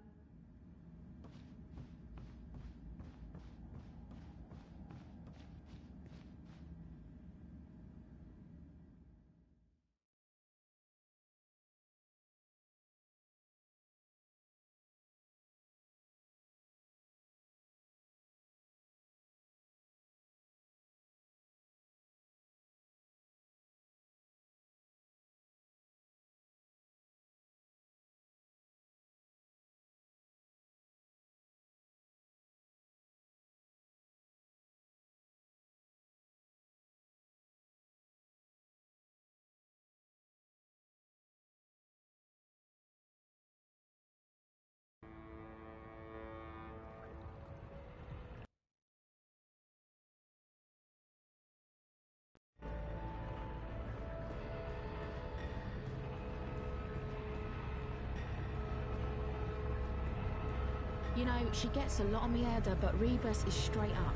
You know, she gets a lot of mierda, but Rebus is straight up.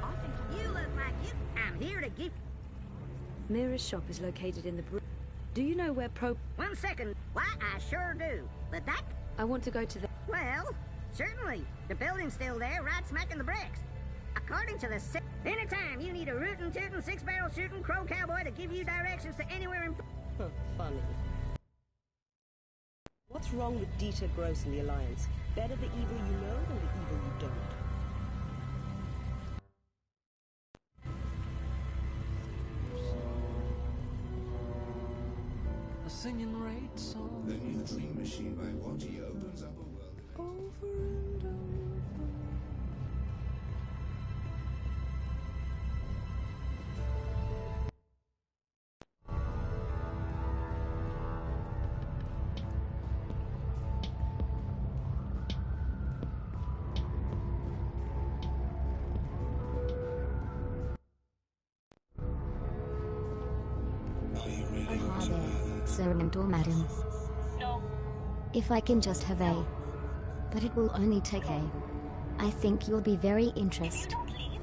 I think you look like you... I'm here to give... Mira's shop is located in the... Do you know where 1 second. Why, I sure do. But that... I want to go to the... Well, certainly. The building's still there, right smack in the bricks. According to the... Anytime you need a rootin' tootin' six-barrel shooting crow cowboy to give you directions to anywhere in... Funny. What's wrong with Dieter Gross and the Alliance? Better the evil you know than the evil you don't. A singing rate song. The new Dream Machine by Wanty opens up a world over and over. Or madam. No. If I can just have a... But it will only take a... I think you'll be very interested. If you don't leave,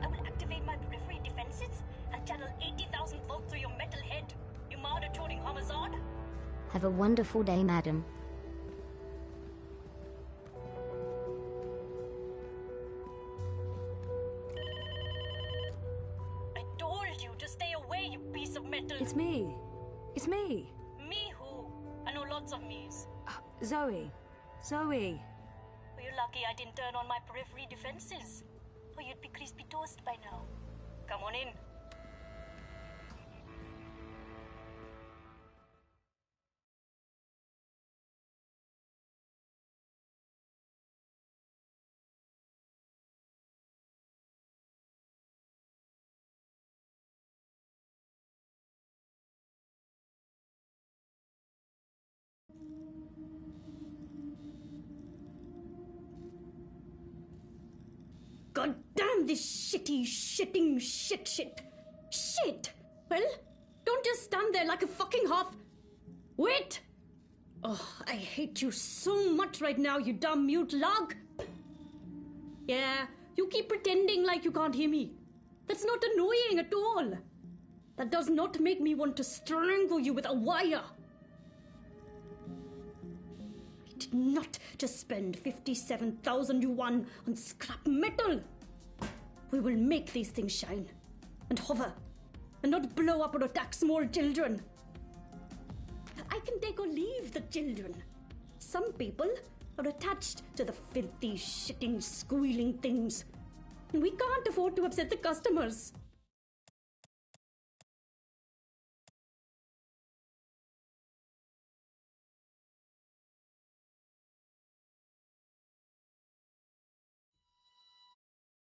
I will activate my periphery defenses and channel 80,000 volts through your metal head, you mouth-touting homicide. Have a wonderful day, madam. I told you to stay away, you piece of metal. It's me. It's me. Me who? I know lots of me's. Zoe. Zoe. You're lucky I didn't turn on my periphery defenses. Or you'd be crispy toast by now. Come on in. God damn this shitting shit. Shit! Well, don't just stand there like a fucking half... Wait! Oh, I hate you so much right now, you dumb mute log. Yeah, you keep pretending like you can't hear me. That's not annoying at all. That does not make me want to strangle you with a wire. I did not just spend 57,000 yuan on scrap metal. We will make these things shine and hover and not blow up or attack small children. I can take or leave the children. Some people are attached to the filthy, shitting, squealing things. And we can't afford to upset the customers.